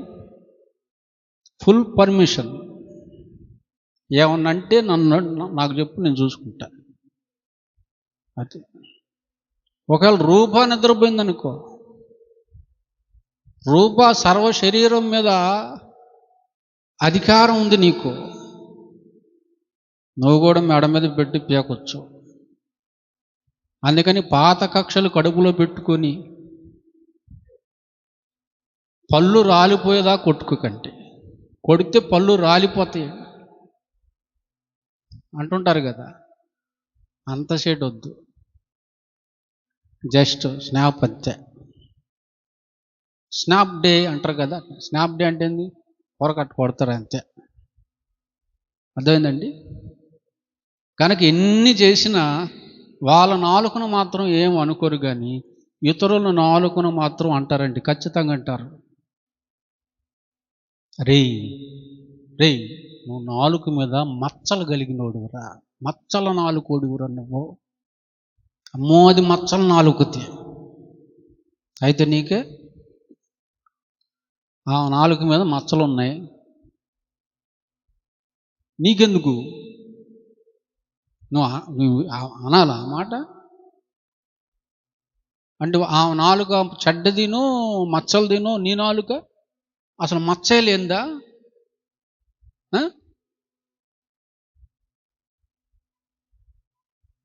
ఫుల్ పర్మిషన్. ఏమన్నంటే నాకు చెప్పు, నేను చూసుకుంటా. అది ఒకవేళ రూపా నిద్రపోయిందనుకో, రూపా సర్వ శరీరం మీద అధికారం ఉంది నీకు, నువ్వు కూడా మెడ మీద పెట్టి పీకొచ్చు. అందుకని పాత కక్షలు కడుపులో పెట్టుకొని పళ్ళు రాలిపోయేదా కొట్టుకోకండి. కొడితే పళ్ళు రాలిపోతాయి అంటుంటారు కదా, అంత షేట్ వద్దు. జస్ట్ స్నాప్ అంతే. స్నాప్ డే అంటారు కదా, స్నాప్ డే అంటే ఏంది? పొరకట్టు కొడతారు అంతే. అర్థమైందండి? కనుక ఎన్ని చేసినా వాళ్ళ నాలుకను మాత్రం ఏం అనుకోరు, కానీ ఇతరుల నాలుకను మాత్రం అంటారండి, ఖచ్చితంగా అంటారు. రే నువ్వు నాలుక మీద మచ్చలు కలిగినోడురా, మచ్చల నాలుకోడుగురా నువ్వు. అమ్మో, అది మచ్చల నాలుకతే. అయితే నీకే ఆ నాలుక మీద మచ్చలు ఉన్నాయి, నీకెందుకు? నువ్వు అనాలా మాట? అంటే ఆ నాలుక చెడ్డదినో మచ్చలదినో, నీ నాలుక అసలు మచ్చే లేందా?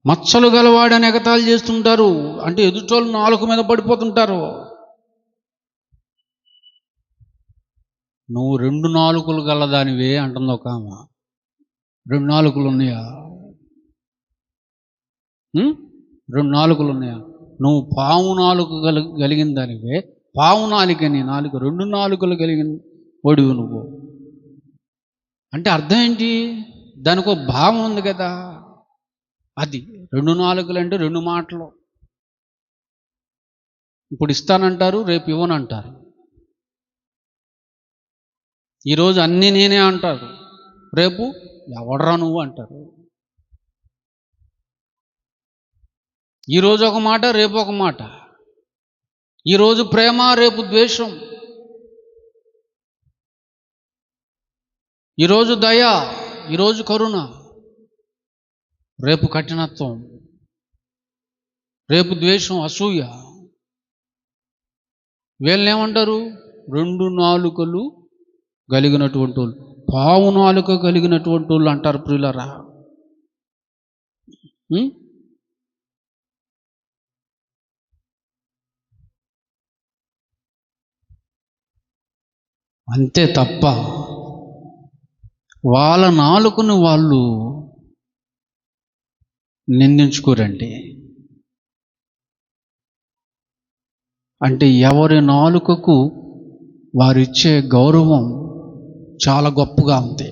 మచ్చలు గలవాడని ఎగతాళి చేస్తుంటారు, అంటే ఎదుటోళ్ళు నాలుక మీద పడిపోతుంటారు. నువ్వు 2 నాలుకలు గలదానివే అంటుంది ఒక ఆమె. 2 నాలుకలు ఉన్నాయా? 2 నాలుకలు ఉన్నాయా? నువ్వు పాము నాలుక కలిగిన దానివే. పాము నాలుక, నీ నాలుక 2 నాలుకలు కలిగిన ఒడివు నువ్వు. అంటే అర్థం ఏంటి? దానికి ఒక భావం ఉంది కదా. అది 2 నాలుకలు అంటే 2 మాటలు. ఇప్పుడు ఇస్తానంటారు, రేపు ఇవ్వనంటారు. ఈరోజు అన్నీ నేనే అంటారు, రేపు ఎవడరా నువ్వు అంటారు. ఈరోజు ఒక మాట, రేపు ఒక మాట. ఈరోజు ప్రేమ, రేపు ద్వేషం. ఈరోజు దయ, ఈరోజు కరుణ, రేపు కఠినత్వం, రేపు ద్వేషం, అసూయ. వీళ్ళని ఏమంటారు? 2 నాలుకలు కలిగినటువంటి వాళ్ళు, పావు నాలుక కలిగినటువంటి వాళ్ళు అంటారు ప్రియులరా. అంతే తప్ప వాళ్ళ నాలుకను వాళ్ళు నిందించుకోరండి. అంటే ఎవరి నాలుకకు వారిచ్చే గౌరవం చాలా గొప్పగా ఉంది.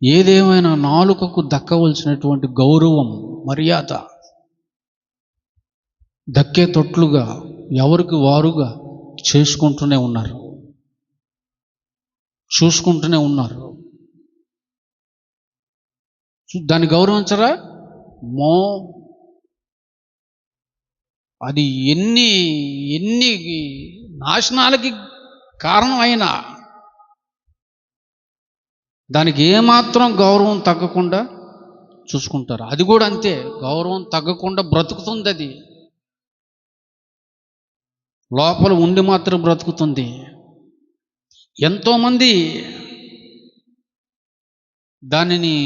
ఏదేమైనా నాలుకకు దక్కవలసినటువంటి గౌరవం, మర్యాద దక్కేటట్లుగా ఎవరికి వారుగా చేసుకుంటూనే ఉన్నారు, చూసుకుంటూనే ఉన్నారు. దాన్ని గౌరవించరా? మో అది ఎన్ని ఎన్ని నాశనాలకి కారణమైనా దానికి ఏమాత్రం గౌరవం తగ్గకుండా చూసుకుంటారు. అది కూడా అంతే, గౌరవం తగ్గకుండా బ్రతుకుతుంది. అది లోపల ఉండి మాత్రం బ్రతుకుతుంది. ఎంతోమంది దానిని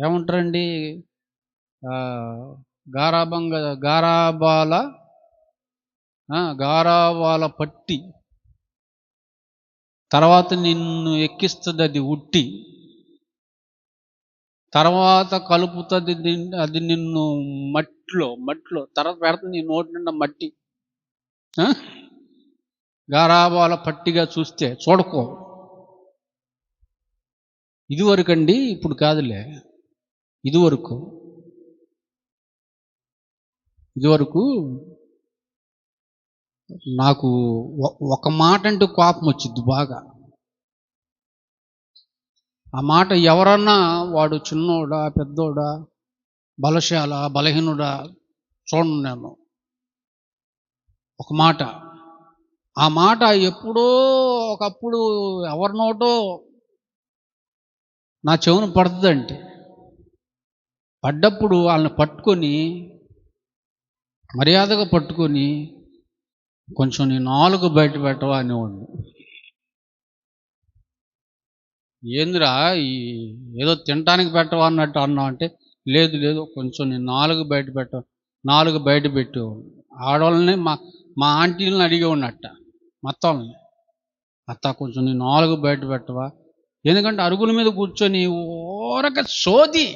ఏమంటారండి, గారాబాల పట్టి తర్వాత నిన్ను ఎక్కిస్తుంది అది ఉట్టి, తర్వాత కలుపుతుంది అది నిన్ను మట్టిలో తర్వాత పెడుతుంది నీ నోటి నిండా మట్టి. గారాబాల పట్టిగా చూస్తే చూడకో. ఇదివరకండి, ఇప్పుడు కాదులే. ఇదివరకు నాకు ఒక మాట అంటే కోపం వచ్చింది బాగా. ఆ మాట ఎవరన్నా వాడు చిన్నోడా పెద్దోడా బలశాల బలహీనుడా చూడండి, నేను ఒక మాట, ఆ మాట ఎప్పుడో ఒకప్పుడు ఎవరినోటో నా చెవును పడుతుందంటే పడ్డప్పుడు వాళ్ళని పట్టుకొని మర్యాదగా పట్టుకొని కొంచెం నీ నాలుగు బయట పెట్టవా అనేవాడిని. ఏందిరా ఏదో తినటానికి పెట్టవా అన్నట్టు అన్నావు అంటే, లేదు కొంచెం నీ నాలుగు బయట పెట్ట, నాలుగు బయట పెట్టేవాడు. ఆడవాళ్ళని మా ఆంటీలను అడిగే ఉన్నట్ట, మొత్తాలని, అత్త కొంచెం నీ నాలుగు బయట పెట్టవా. ఎందుకంటే అరుగుల మీద కూర్చొని ఊరక సోది.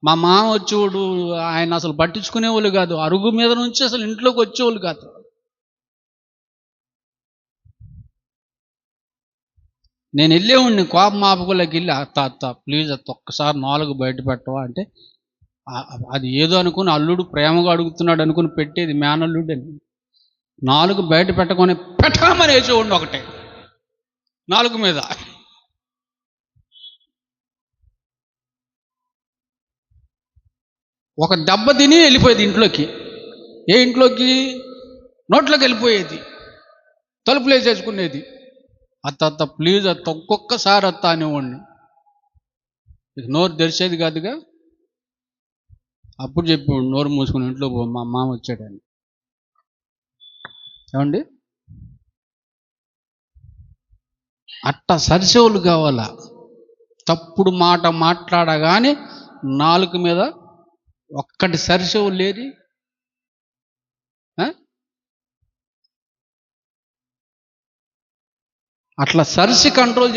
మా మామ వచ్చేవాడు, ఆయన అసలు పట్టించుకునేవాళ్ళు కాదు, అరుగు మీద నుంచి అసలు ఇంట్లోకి వచ్చేవాళ్ళు కాదు. నేను వెళ్ళేవాడిని కోపం ఆపుకోలేకి వెళ్ళి, అత్త ప్లీజ్ అత్త ఒక్కసారి నాలుగు బయట పెట్టవా అంటే, అది ఏదో అనుకుని అల్లుడు ప్రేమగా అడుగుతున్నాడు అనుకుని పెట్టేది మేనల్లుడు అని. నాలుగు బయట పెట్టకొని పెట్టమని వేసేవాడిని ఒకటే నాలుగు మీద. ఒక దెబ్బ తిని వెళ్ళిపోయేది ఇంట్లోకి. ఏ ఇంట్లోకి? నోట్లోకి వెళ్ళిపోయేది, తలుపులు వేసేసుకునేది. అత్త ప్లీజ్ అత్త ఒక్కొక్కసారి అత్త అనేవాడిని. ఇక నోరు తెరిచేది కాదుగా. అప్పుడు చెప్పేవాడు, నోరు మూసుకుని ఇంట్లో పో, మా మామ వచ్చాడని. ఏమండి, అట్ట సరిసేవులు కావాలా. తప్పుడు మాట మాట్లాడగానే నాలుగు మీద ఒక్కటి సరిసేవులు లేది. అట్లా సరిసి కంట్రోల్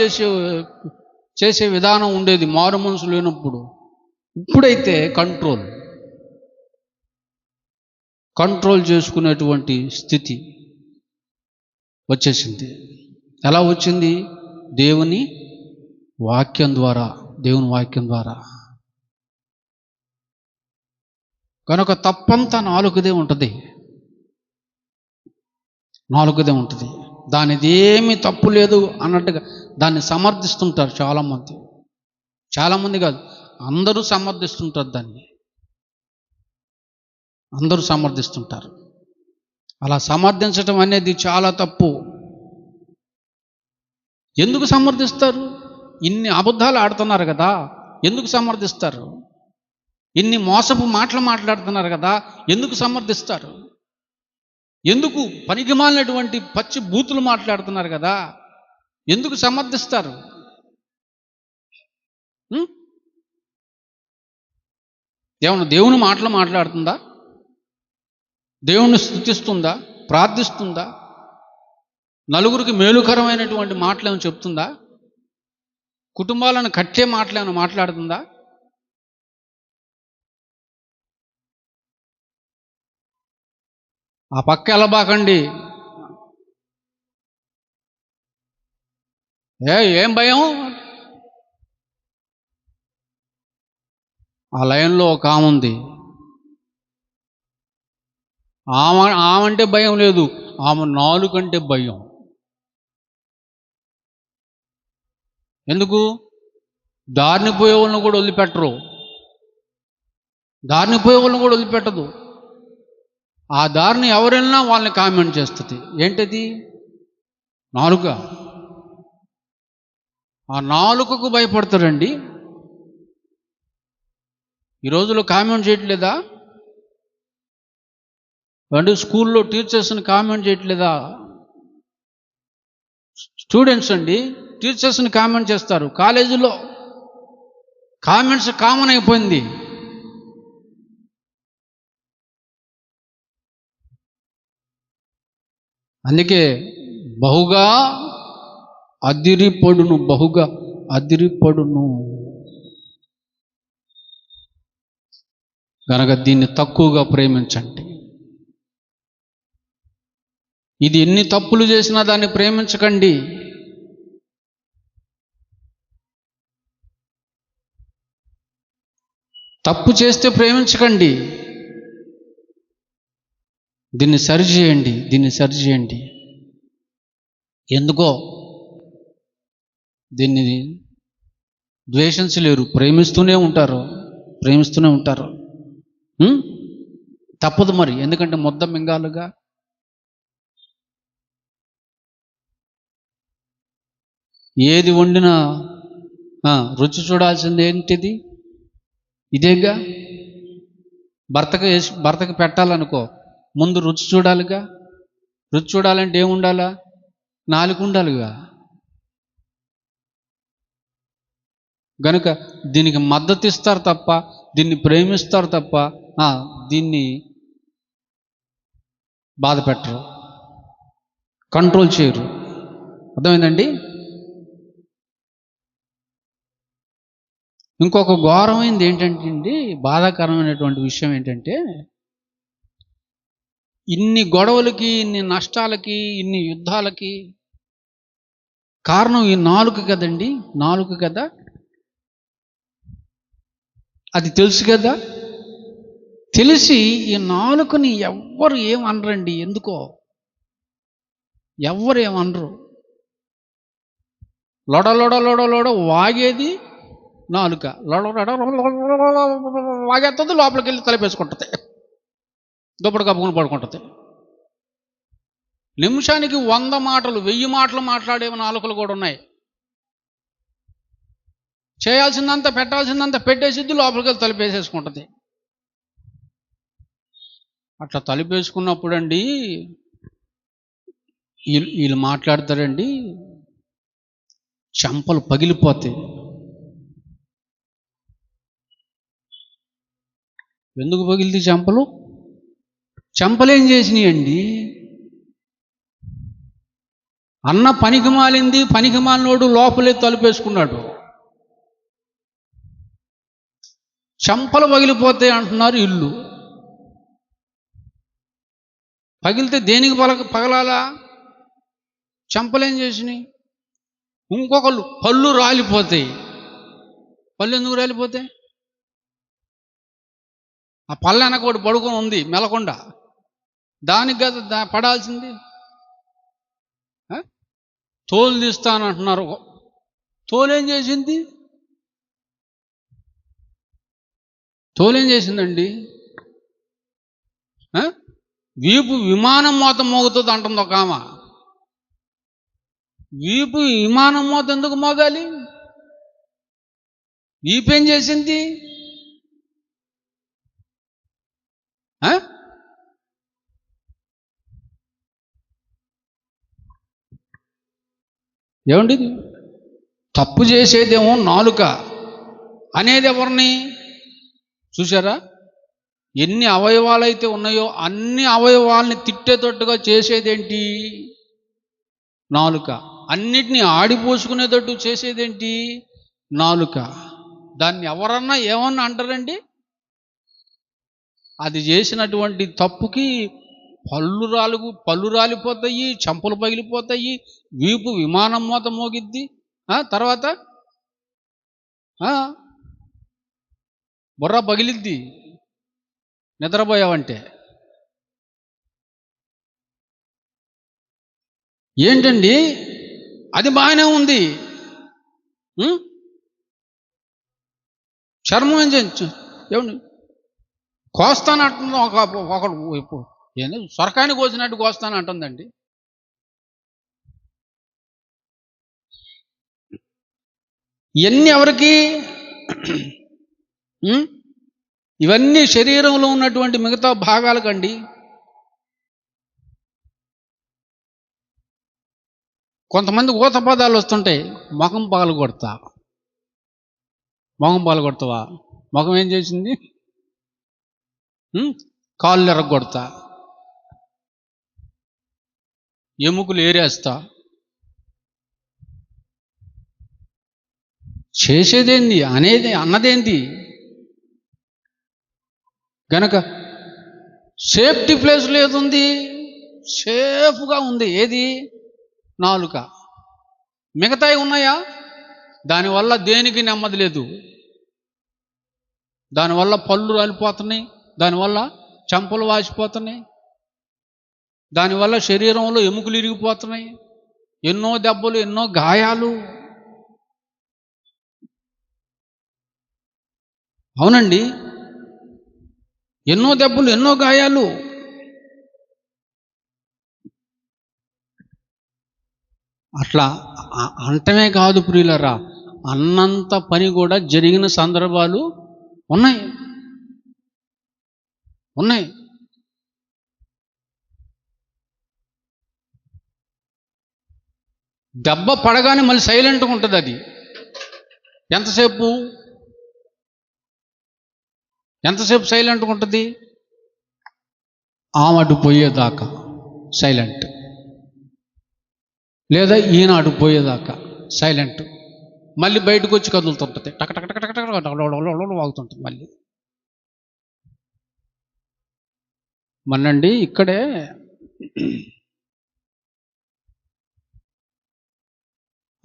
చేసే విధానం ఉండేది మారు మనసు లేనప్పుడు. ఇప్పుడైతే కంట్రోల్ చేసుకునేటువంటి స్థితి వచ్చేసింది. ఎలా వచ్చింది? దేవుని వాక్యం ద్వారా. కనుక తప్పంతా నాలుగుదే ఉంటుంది. దానిదేమీ తప్పు లేదు అన్నట్టుగా దాన్ని సమర్థిస్తుంటారు చాలామంది కాదు, అందరూ సమర్థిస్తుంటారు దాన్ని. అందరూ సమర్థిస్తుంటారు. అలా సమర్థించటం అనేది చాలా తప్పు. ఎందుకు సమర్థిస్తారు? ఇన్ని అబద్ధాలు ఆడుతున్నారు కదా, ఎందుకు సమర్థిస్తారు? ఇన్ని మోసపు మాటలు మాట్లాడుతున్నారు కదా, ఎందుకు సమర్థిస్తారు? ఎందుకు పనికిమాలినటువంటి పచ్చి బూతులు మాట్లాడుతున్నారు కదా, ఎందుకు సమర్థిస్తారు? ఏమన్నా దేవుని మాటలు మాట్లాడుతుందా? దేవుణ్ణి స్తుతిస్తుందా? ప్రార్థిస్తుందా? నలుగురికి మేలుకరమైనటువంటి మాటలు ఏమైనా చెప్తుందా? కుటుంబాలను కట్టే మాటలు ఏమైనా మాట్లాడుతుందా? ఆ పక్క వెళ్ళబాకండి. ఏం భయం? ఆ లైన్లో ఒక ఆమె ఉంది. ఆమంటే భయం లేదు, ఆమె నాలుకంటే భయం. ఎందుకు? దారిని పోయే వాళ్ళని కూడా వదిలిపెట్టరు, దారిని పోయే వాళ్ళని కూడా వదిలిపెట్టదు. ఆ దారిని ఎవరైనా వాళ్ళని కామెంట్ చేస్తుంది. ఏంటది? నాలుక. ఆ నాలుకకు భయపడతారండి. ఈ రోజులో కామెంట్ చేయట్లేదా అంటే స్కూల్లో టీచర్స్ని కామెంట్ చేయట్లేదా? స్టూడెంట్స్ అండి టీచర్స్ని కామెంట్ చేస్తారు. కాలేజీలో కామెంట్స్ కామన్ అయిపోయింది. అందుకే బహుగా అదిరిపడును, బహుగా అదిరిపడును గనక దీన్ని తక్కువగా ప్రేమించండి. ఇది ఎన్ని తప్పులు చేసినా దాన్ని ప్రేమించకండి. తప్పు చేస్తే ప్రేమించకండి. దీన్ని సరిచేయండి, దీన్ని సరిచేయండి. ఎందుకో దీన్ని ద్వేషించలేరు, ప్రేమిస్తూనే ఉంటారు, ప్రేమిస్తూనే ఉంటారు. తప్పదు మరి, ఎందుకంటే ముద్ద మింగాలుగా. ఏది వండినా రుచి చూడాల్సింది ఏంటిది? ఇదేగా. భర్తకి పెట్టాలనుకో, ముందు రుచి చూడాలిగా. రుచి చూడాలంటే ఏముండాలా? నాలుక ఉండాలిగా. గనుక దీనికి మద్దతు ఇస్తారు తప్ప, దీన్ని ప్రేమిస్తారు తప్ప దీన్ని బాధ పెట్టరు, కంట్రోల్ చేయరు. అర్థమైందండి? ఇంకొక ఘోరమైనది ఏంటంటే అండి, బాధాకరమైనటువంటి విషయం ఏంటంటే, ఇన్ని గొడవలకి, ఇన్ని నష్టాలకి, ఇన్ని యుద్ధాలకి కారణం ఈ నాలుక కదండి. నాలుక కదా, అది తెలుసు కదా. తెలిసి ఈ నాలుకని ఎవ్వరు ఏమనరండి. ఎందుకో ఎవ్వరు ఏమనరు. లొడ లొడ లొడ లొడ వాగేది నాలుక. వాగేస్తుంది, లోపలికి వెళ్ళి తలపేసుకుంటుంది, దుప్పటి కప్పుకొని పడుకుంటుంది. నిమిషానికి 100 మాటలు 1000 మాటలు మాట్లాడే నాలుకలు కూడా ఉన్నాయి. చేయాల్సిందంతా పెట్టాల్సిందంతా పెట్టేసిద్ది, లోపలికి వెళ్ళి తలపేసేసుకుంటుంది. అట్లా తలుపేసుకున్నప్పుడు అండి వీళ్ళు మాట్లాడతారండి, చెంపలు పగిలిపోతాయి. ఎందుకు పగిలితే చెంపలు? చెంపలేం చేసినాయండి? అన్న పనికి మాలింది, పనికి మాలినోడు లోపలే తలుపేసుకున్నాడు. చెంపలు పగిలిపోతాయి అంటున్నారు. ఇల్లు పగిలితే దేనికి పగలాలా? చెంపలేం చేసినాయి? ఇంకొకళ్ళు పళ్ళు రాలిపోతాయి. పళ్ళు ఎందుకు రాలిపోతాయి? ఆ పళ్ళ వెనక ఒకటి పడుకొని ఉంది మెలకుండా, దానికి కదా పడాల్సింది. తోలు తీస్తానంటున్నారు. తోలేం చేసింది? తోలేం చేసిందండి? వీపు విమానం మోత మోగుతుంది అంటుంది ఒక ఆమె. వీపు విమానం మోత ఎందుకు మోగాలి? వీపేం చేసింది? ఏమండి? తప్పు చేసేదేమో నాలుక, అనేది ఎవరిని? చూసారా? ఎన్ని అవయవాలైతే ఉన్నాయో అన్ని అవయవాల్ని తిట్టేటట్టుగా చేసేదేంటి? నాలుక. అన్నిటినీ ఆడిపోసుకునేటట్టు చేసేదేంటి? నాలుక. దాన్ని ఎవరన్నా ఏమన్నా అంటారండి? అది చేసినటువంటి తప్పుకి పళ్ళు రాలిపోతాయి, చెంపలు పగిలిపోతాయి, వీపు విమానం మోత మోగిద్ది. తర్వాత బుర్ర పగిలిద్ది నిద్రపోయావంటే. ఏంటండి అది బాగానే ఉంది. చర్మం ఏం చేయొచ్చు, ఏమండి కోస్తానంటుంది ఒకడు ఏంది సొరకాయని కోసినట్టు కోస్తాను అంటుందండి. ఇవన్నీ ఎవరికి? ఇవన్నీ శరీరంలో ఉన్నటువంటి మిగతా భాగాలకండి. కొంతమంది ఊత పదాలు వస్తుంటాయి, మొఖం పగలగొడతావా? మొఖం ఏం చేసింది? కాళ్ళు ఎరగొడతా, ఎముకలు ఏరేస్తా. చేసేదేంది, అన్నదేంది? గనక సేఫ్టీ ప్లేస్లో ఏది ఉంది? సేఫ్గా ఉంది. ఏది? నాలుక. మిగతాయి ఉన్నాయా? దానివల్ల దేనికి నెమ్మది లేదు. దానివల్ల పళ్ళు రాలిపోతున్నాయి, దానివల్ల చెంపలు వాసిపోతున్నాయి, దానివల్ల శరీరంలో ఎముకలు ఇరిగిపోతున్నాయి, ఎన్నో దెబ్బలు, ఎన్నో గాయాలు. అవునండి, ఎన్నో దెబ్బలు, ఎన్నో గాయాలు. అట్లా అంటమే కాదు ప్రియులరా, అన్నంత పని కూడా జరిగిన సందర్భాలు ఉన్నాయి. దెబ్బ పడగానే మళ్ళీ సైలెంట్గా ఉంటుంది. అది ఎంతసేపు సైలెంట్గా ఉంటుంది? ఆమటు పోయేదాకా సైలెంట్, లేదా ఈనాడు పోయేదాకా సైలెంట్. మళ్ళీ బయటకు వచ్చి కదులుతుంటుంది, టక టక టక టక వాగుతుంటుంది మళ్ళీ. మనండి ఇక్కడే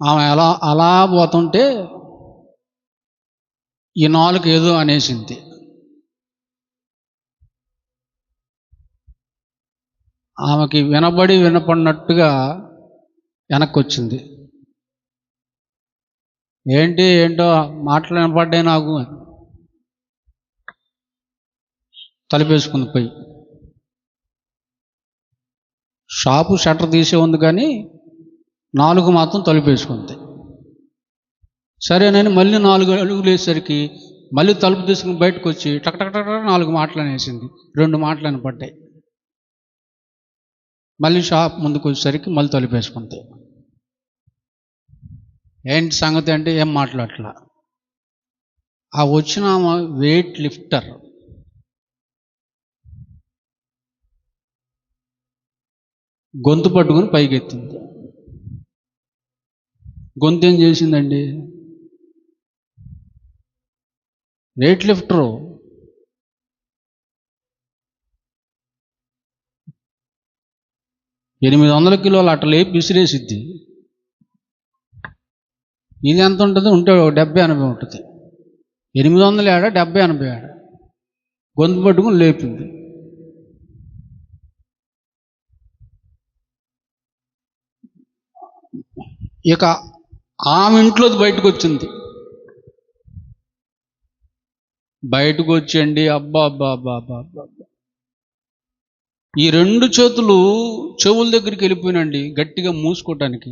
ఆమె అలా పోతుంటే ఈ నాలుగు ఏదో అనేసింది. ఆమెకి వినపడినట్టుగా వెనక్కి వచ్చింది. ఏంటో మాటలు వినపడ్డాయి నాకు. తలుపేసుకుంది పోయి. షాపు షట్టర్ తీసే ఉంది కానీ నాలుగు మాత్రం తలుపేసుకుంది. సరేనని మళ్ళీ 4 అడుగులు వేసేసరికి మళ్ళీ తలుపు తీసుకుని బయటకు వచ్చి టక్ టక్ టక్ 4 మాటలు అనేసింది. 2 మాటలు వినపడ్డాయి. మళ్ళీ షాప్ ముందుకు వచ్చేసరికి మళ్ళీ తలుపేసుకుంది. ఏంటి సంగతి అంటే ఏం మాట్లాడట్లా. ఆ వచ్చిన వెయిట్ లిఫ్టర్ గొంతు పట్టుకుని పైకెత్తింది. గొంతు ఏం చేసిందండి? వెయిట్ లిఫ్టరు 800 కిలోలు అట్ట లేపి విసిరేసిద్ది. ఇది ఎంత ఉంటుంది? ఉంటే 70-80 ఉంటుంది. 800 ఏడ, 70-80 ఏడ. గొంతు పట్టుకుని లేపింది. ఇక ఆమె ఇంట్లోది బయటకు వచ్చింది. బయటకు వచ్చండి, అబ్బా అబ్బా అబ్బా అబ్బా అబ్బా, ఈ 2 చేతులు చెవుల దగ్గరికి వెళ్ళిపోయినండి గట్టిగా మూసుకోవటానికి.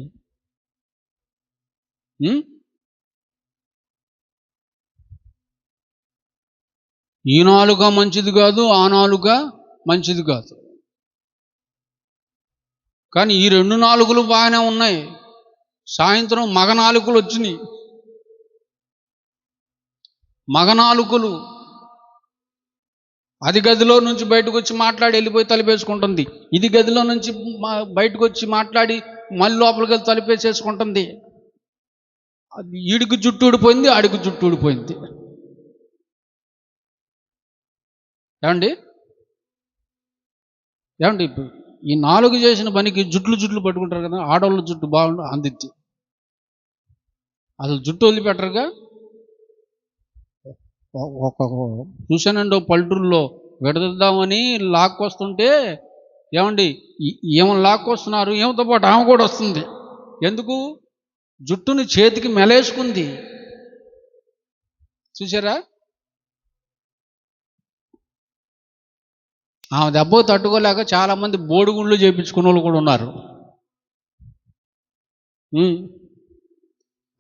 ఈ నాలుక మంచిది కాదు, ఆ నాలుక మంచిది కాదు. కానీ ఈ 2 నాలుకలు బాగానే ఉన్నాయి. సాయంత్రం మగ నాలుకలు వచ్చినాయి. మగ నాలుకలు అది గదిలో నుంచి బయటకు వచ్చి మాట్లాడి వెళ్ళిపోయి తలుపేసుకుంటుంది. ఇది గదిలో నుంచి బయటకు వచ్చి మాట్లాడి మళ్ళీ లోపలికి వెళ్ళి తలుపేసేసుకుంటుంది. ఈడికి జుట్టు ఊడిపోయింది, ఆడికి జుట్టు ఊడిపోయింది. ఏమండి? ఏమంటే ఇప్పుడు ఈ 4 చేసిన పనికి జుట్లు పట్టుకుంటారు కదా, ఆడవాళ్ళ జుట్టు బాగుండు అందిద్ది, అసలు జుట్టు వదిలిపెట్టరుగా. ఒక చూశానండి, పల్లెటూరులో విడదిద్దామని లాక్కొస్తుంటే, ఏమండి ఏమని లాక్కొస్తున్నారు, ఏమతో పాటు ఆమె కూడా వస్తుంది. ఎందుకు? జుట్టుని చేతికి మెలేసుకుంది. చూసారా? ఆమె దెబ్బ తట్టుకోలేక చాలామంది బోడిగుండ్లు చేయించుకున్న వాళ్ళు కూడా ఉన్నారు.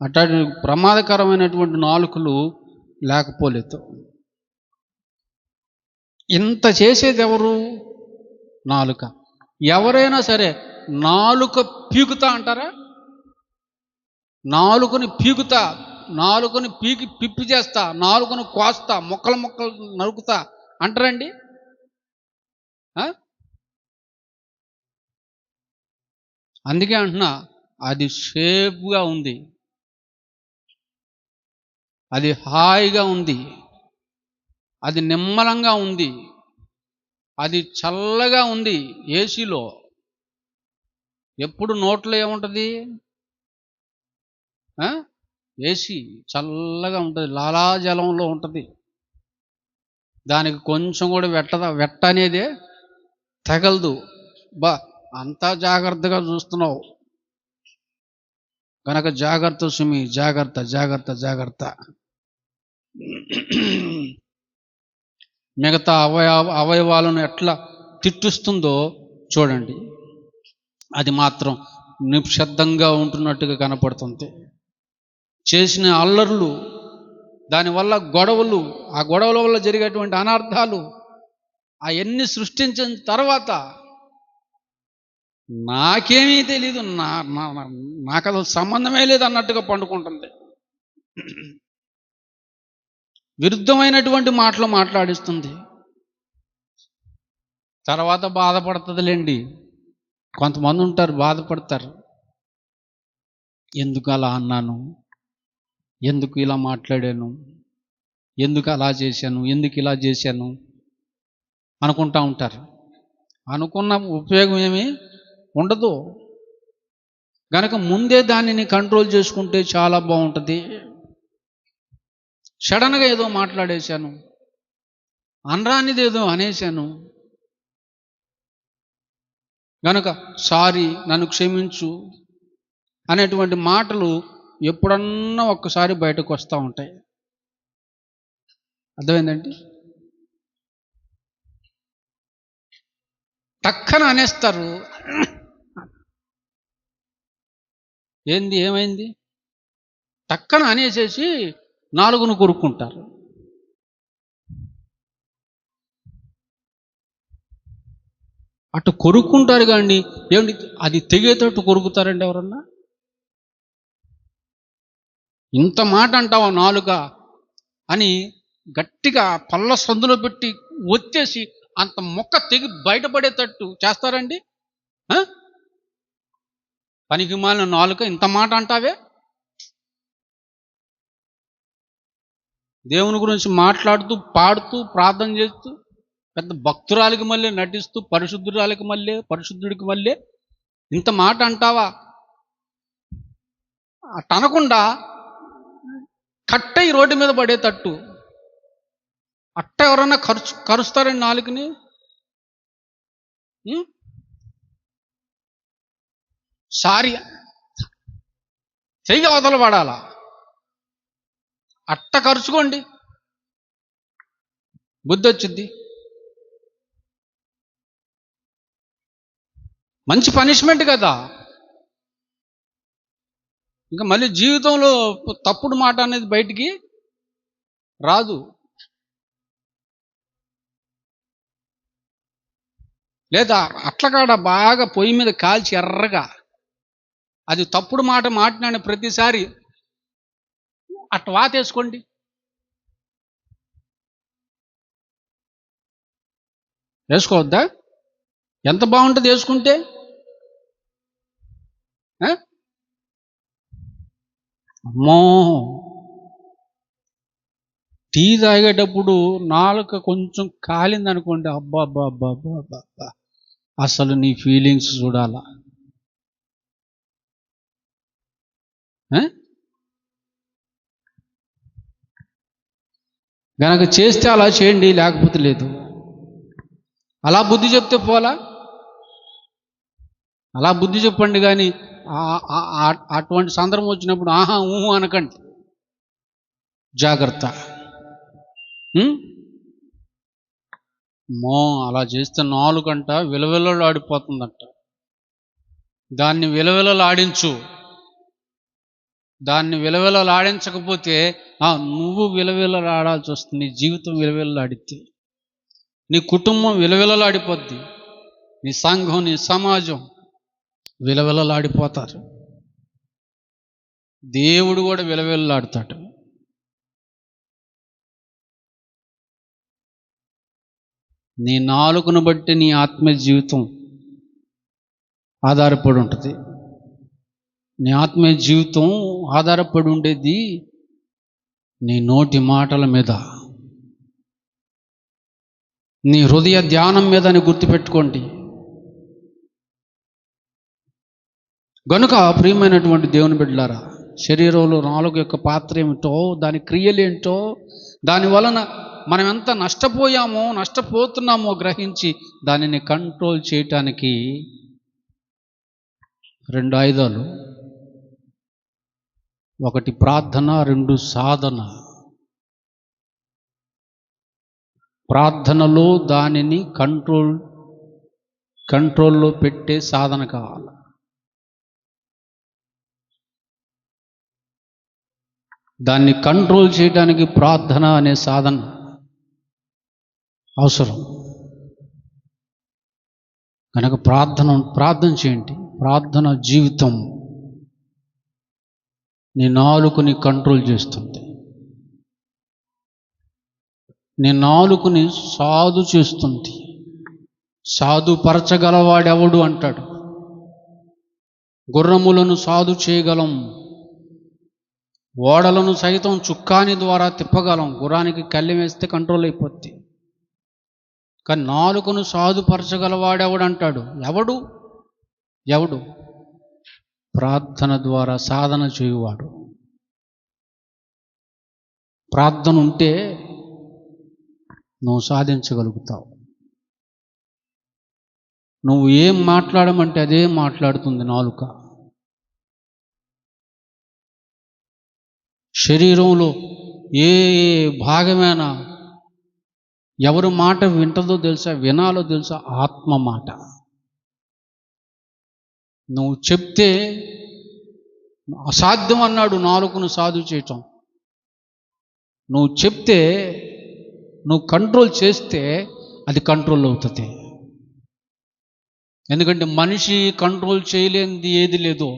అట్లాంటి ప్రమాదకరమైనటువంటి నాలుకలు లేకపోలేదు. ఇంత చేసేది ఎవరు? నాలుక. ఎవరైనా సరే నాలుక పీకుతా అంటారా? నాలుకని పీకుతా, నాలుకని పీకి పిప్పి చేస్తా, నాలుకను కోస్తా, మొక్కలు నరుకుతా అంటారండి? అందుకే అంటున్నా, అది సేఫ్గా ఉంది, అది హాయిగా ఉంది, అది నిమ్మలంగా ఉంది, అది చల్లగా ఉంది. ఏసీలో ఎప్పుడు నోట్లో ఏముంటుంది? ఏసీ చల్లగా ఉంటుంది, లాలాజలంలో ఉంటుంది. దానికి కొంచెం కూడా వెట్ట అనేదే తగలదు. అంతా జాగ్రత్తగా చూస్తున్నావు కనుక జాగ్రత్త సుమి, జాగ్రత్త జాగ్రత్త జాగ్రత్త. మిగతా అవయవాలను ఎట్లా తిట్టుస్తుందో చూడండి, అది మాత్రం నిశ్శబ్దంగా ఉంటున్నట్టుగా కనపడుతుంది. చేసిన అల్లర్లు, దానివల్ల గొడవలు, ఆ గొడవల వల్ల జరిగేటువంటి అనర్థాలు, అవన్నీ సృష్టించిన తర్వాత నాకేమీ తెలీదు, నాకు అది సంబంధమే లేదు అన్నట్టుగా పండుకుంటుంది. విరుద్ధమైనటువంటి మాటలు మాట్లాడిస్తుంది. తర్వాత బాధపడుతుందిలేండి. కొంతమంది ఉంటారు బాధపడతారు, ఎందుకు అలా అన్నాను, ఎందుకు ఇలా మాట్లాడాను, ఎందుకు అలా చేశాను, ఎందుకు ఇలా చేశాను అనుకుంటా ఉంటారు. అనుకున్న ఉపయోగం ఏమీ ఉండదు. కనుక ముందే దానిని కంట్రోల్ చేసుకుంటే చాలా బాగుంటుంది. సడన్గా ఏదో మాట్లాడేశాను, అనరానిది ఏదో అనేశాను గనక సారీ, నన్ను క్షమించు అనేటువంటి మాటలు ఎప్పుడన్నా ఒక్కసారి బయటకు వస్తూ ఉంటాయి. అర్థమైందండి? టక్కన అనేస్తారు. ఏంది, ఏమైంది, టక్కన అనేసేసి నాలుగును కొరుక్కుంటారు. అటు కొరుక్కుంటారు కానీ ఏమండి అది తెగేటట్టు కొరుకుతారండి ఎవరన్నా? ఇంత మాట అంటావా నాలుక అని గట్టిగా పళ్ళ సందులో పెట్టి వచ్చేసి అంత మొక్క తెగి బయటపడేటట్టు చేస్తారండి? పనికి మాలిన నాలుక ఇంత మాట అంటావే? దేవుని గురించి మాట్లాడుతూ, పాడుతూ, ప్రార్థన చేస్తూ, పెద్ద భక్తురాలికి మళ్ళీ నటిస్తూ, పరిశుద్ధుడికి మళ్ళీ ఇంత మాట అంటావా? అట్టనకుండా కట్టయి రోడ్డు మీద పడేటట్టు అట్ట ఎవరన్నా కరుస్తారండి నాలుకని? సారీ చెయ్యి అవతల పడాలా, అట్ట ఖర్చుకోండి, బుద్ధి వచ్చింది. మంచి పనిష్మెంట్ కదా. ఇంకా మళ్ళీ జీవితంలో తప్పుడు మాట అనేది బయటికి రాదు. లేదా అట్లకాడ బాగా పొయ్యి మీద కాల్చి ఎర్రగా అది తప్పుడు మాట మాట్లాడిన ప్రతిసారి అట్ట వాతేసుకోండి. వేసుకోవద్దా? ఎంత బాగుంటుంది వేసుకుంటే. అమ్మో, టీ తాగేటప్పుడు నాలుక కొంచెం కాలిందనుకోండి, అబ్బా అబ్బా అబ్బా అబ్బా అబ్బా, అసలు నీ ఫీలింగ్స్ చూడాలా. గనక చేస్తే అలా చేయండి, లేకపోతే లేదు. అలా బుద్ధి చెప్తే పోలా, అలా బుద్ధి చెప్పండి. కానీ అటువంటి సందర్భం వచ్చినప్పుడు ఆహా ఊహు అనకండి, జాగ్రత్త. అలా చేస్తే నాలుకంట విలవిలలాడిపోతుందంట. దాన్ని విలవిలలాడించు. దాన్ని విలవిలలాడించకపోతే నువ్వు విలవిలలాడాల్సి వస్తుంది. నీ జీవితం విలవిలలాడితే నీ కుటుంబం విలవిలలాడిపోద్ది, నీ సంఘం, నీ సమాజం విలవిలలాడిపోతారు. దేవుడు కూడా విలవిలలాడతాడు. నీ నాలుకను బట్టి నీ ఆత్మీయ జీవితం ఆధారపడి ఉంటుంది. నీ ఆత్మీయ జీవితం ఆధారపడి ఉండేది నీ నోటి మాటల మీద, నీ హృదయ ధ్యానం మీద అని గుర్తుపెట్టుకోండి. గనుక ప్రియమైనటువంటి దేవుని బిడ్డలారా, శరీరంలో నాలుక యొక్క పాత్ర ఏమిటో, దాని క్రియలేంటో, దాని వలన మనం ఎంత నష్టపోతున్నామో గ్రహించి దానిని కంట్రోల్ చేయటానికి 2 ఆయుధాలు. 1 ప్రార్థన, 2 సాధన. ప్రార్థనలో దానిని కంట్రోల్లో పెట్టే సాధన కావాలి. దాన్ని కంట్రోల్ చేయడానికి ప్రార్థన అనే సాధన అవసరం. కనుక ప్రార్థన చేయండి. ప్రార్థన జీవితం నీ నాలుకని కంట్రోల్ చేస్తుంది. నీ నాలుకని సాధు చేస్తుంది. సాధుపరచగలవాడెవడు అంటాడు. గుర్రములను సాధు చేయగలం, ఓడలను సైతం చుక్కాని ద్వారా తిప్పగలం. గుర్రానికి కళ్ళెం వేస్తే కంట్రోల్ అయిపోద్ది. కానీ నాలుకను సాధుపరచగలవాడెవడు అంటాడు. ఎవడు? ప్రార్థన ద్వారా సాధన చేయువాడు. ప్రార్థన ఉంటే నువ్వు సాధించగలుగుతావు. నువ్వు ఏం మాట్లాడమంటే అదే మాట్లాడుతుంది నాలుక. శరీరంలో ఏ భాగమైనా ఎవరి మాట వింటదో తెలుసా, వినాలో తెలుసా? ఆత్మ మాట. నువ్వు చెప్తే అసాధ్యం అన్నాడు నాలుకను సాధు చేయటం. నువ్వు చెప్తే, నువ్వు కంట్రోల్ చేస్తే అది కంట్రోల్ అవుతుంది. ఎందుకంటే మనిషి కంట్రోల్ చేయలేనిది ఏది లేదు.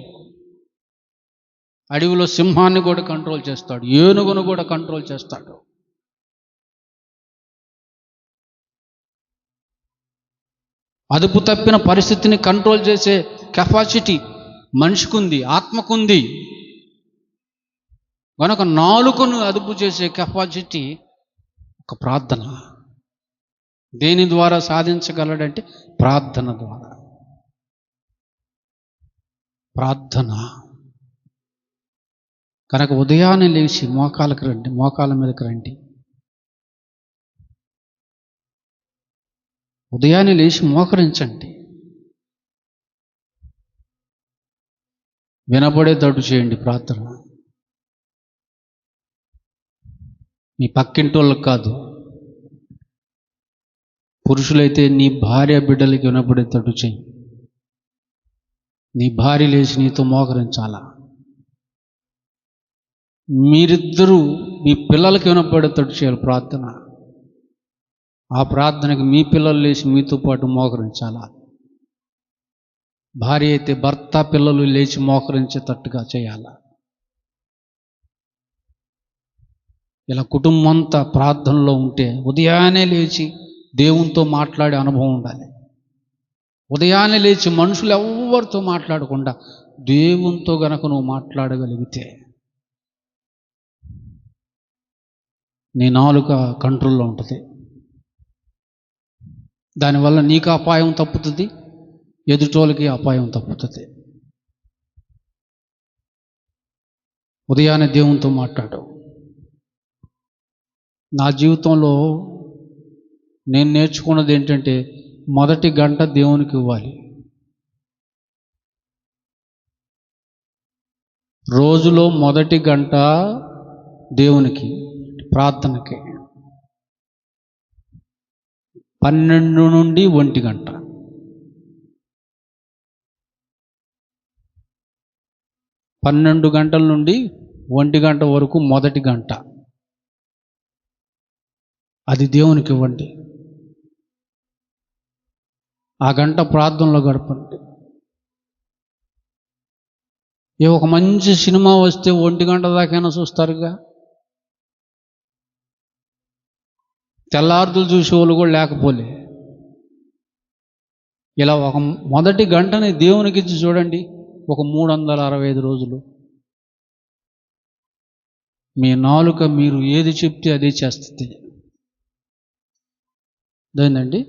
అడవిలో సింహాన్ని కూడా కంట్రోల్ చేస్తాడు, ఏనుగును కూడా కంట్రోల్ చేస్తాడు. అదుపు తప్పిన పరిస్థితిని కంట్రోల్ చేసే కెపాసిటీ మనిషికుంది, ఆత్మకుంది. కనుక నాలుకను అదుపు చేసే కెపాసిటీ ఒక ప్రార్థన. దేని ద్వారా సాధించగలడంటే ప్రార్థన ద్వారా. ప్రార్థన. కనుక ఉదయాన్నే లేచి మోకాల మీదకి రండి. ఉదయాన్నే లేచి మోకరించండి. వినబడేటట్టు చేయండి ప్రార్థన. మీ పక్కింటి వాళ్ళకి కాదు, పురుషులైతే నీ భార్య బిడ్డలకి వినబడేటట్టు చేయి. నీ భార్య లేచి నీతో మోకరించాలా. మీరిద్దరూ మీ పిల్లలకి వినపడేటట్టు చేయాలి ప్రార్థన. ఆ ప్రార్థనకి మీ పిల్లలు లేచి మీతో పాటు మోకరించాలా. భార్య అయితే భర్త, పిల్లలు లేచి మోకరించేటట్టుగా చేయాలా. ఇలా కుటుంబం అంతా ప్రార్థనలో ఉంటే ఉదయాన్నే లేచి దేవునితో మాట్లాడే అనుభవం ఉండాలి. ఉదయాన్నే లేచి మనుషులు ఎవరితో మాట్లాడకుండా దేవునితో గనక నువ్వు మాట్లాడగలిగితే నీ నాలుక కంట్రోల్లో ఉంటుంది. దానివల్ల నీకు అపాయం తప్పుతుంది, ఎదుటోళ్ళకి అపాయం తప్పుతుంది. ఉదయాన్నే దేవునితో మాట్లాడు. నా జీవితంలో నేను నేర్చుకున్నది ఏంటంటే మొదటి గంట దేవునికి ఇవ్వాలి. రోజులో మొదటి గంట దేవునికి, ప్రార్థనకి. 12 నుండి 1 గంట. 12 గంటల నుండి 1 గంట వరకు మొదటి గంట అది దేవునికి ఇవ్వండి. ఆ గంట ప్రార్థనలో గడపండి. ఒక మంచి సినిమా వస్తే 1 గంట దాకైనా చూస్తారుగా. తెల్లారులు చూసే వాళ్ళు కూడా లేకపోలే. ఇలా ఒక మొదటి గంటని దేవునికి ఇచ్చి చూడండి. ఒక 365 రోజులు మీ నాలుక మీరు ఏది చెప్తే అదే చేస్తుంది. అదేనండి.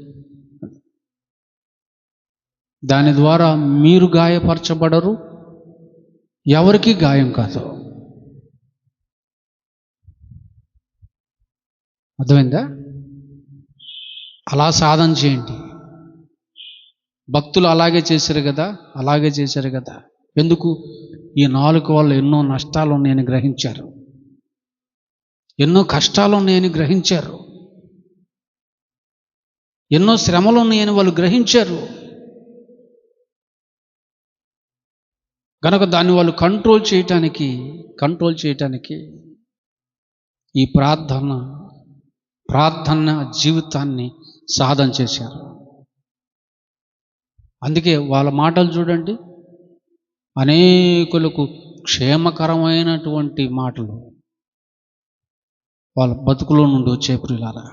దాని ద్వారా మీరు గాయపరచబడరు, ఎవరికి గాయం కాదు. అర్థమైందా? అలా సాధన చేయండి. భక్తులు అలాగే చేశారు కదా. ఎందుకు? ఈ నాలుక వల్ల ఎన్నో నష్టాలు ఉన్నాయని గ్రహించారు, ఎన్నో కష్టాలు ఉన్నాయని గ్రహించారు, ఎన్నో శ్రమలు ఉన్నాయని వాళ్ళు గ్రహించారు. కనుక దాన్ని వాళ్ళు కంట్రోల్ చేయటానికి ఈ ప్రార్థన జీవితాన్ని సాధన చేశారు. అందుకే వాళ్ళ మాటలు చూడండి, అనేకులకు క్షేమకరమైనటువంటి మాటలు వాళ్ళ బతుకులో నుండి వచ్చే ప్రియులారా.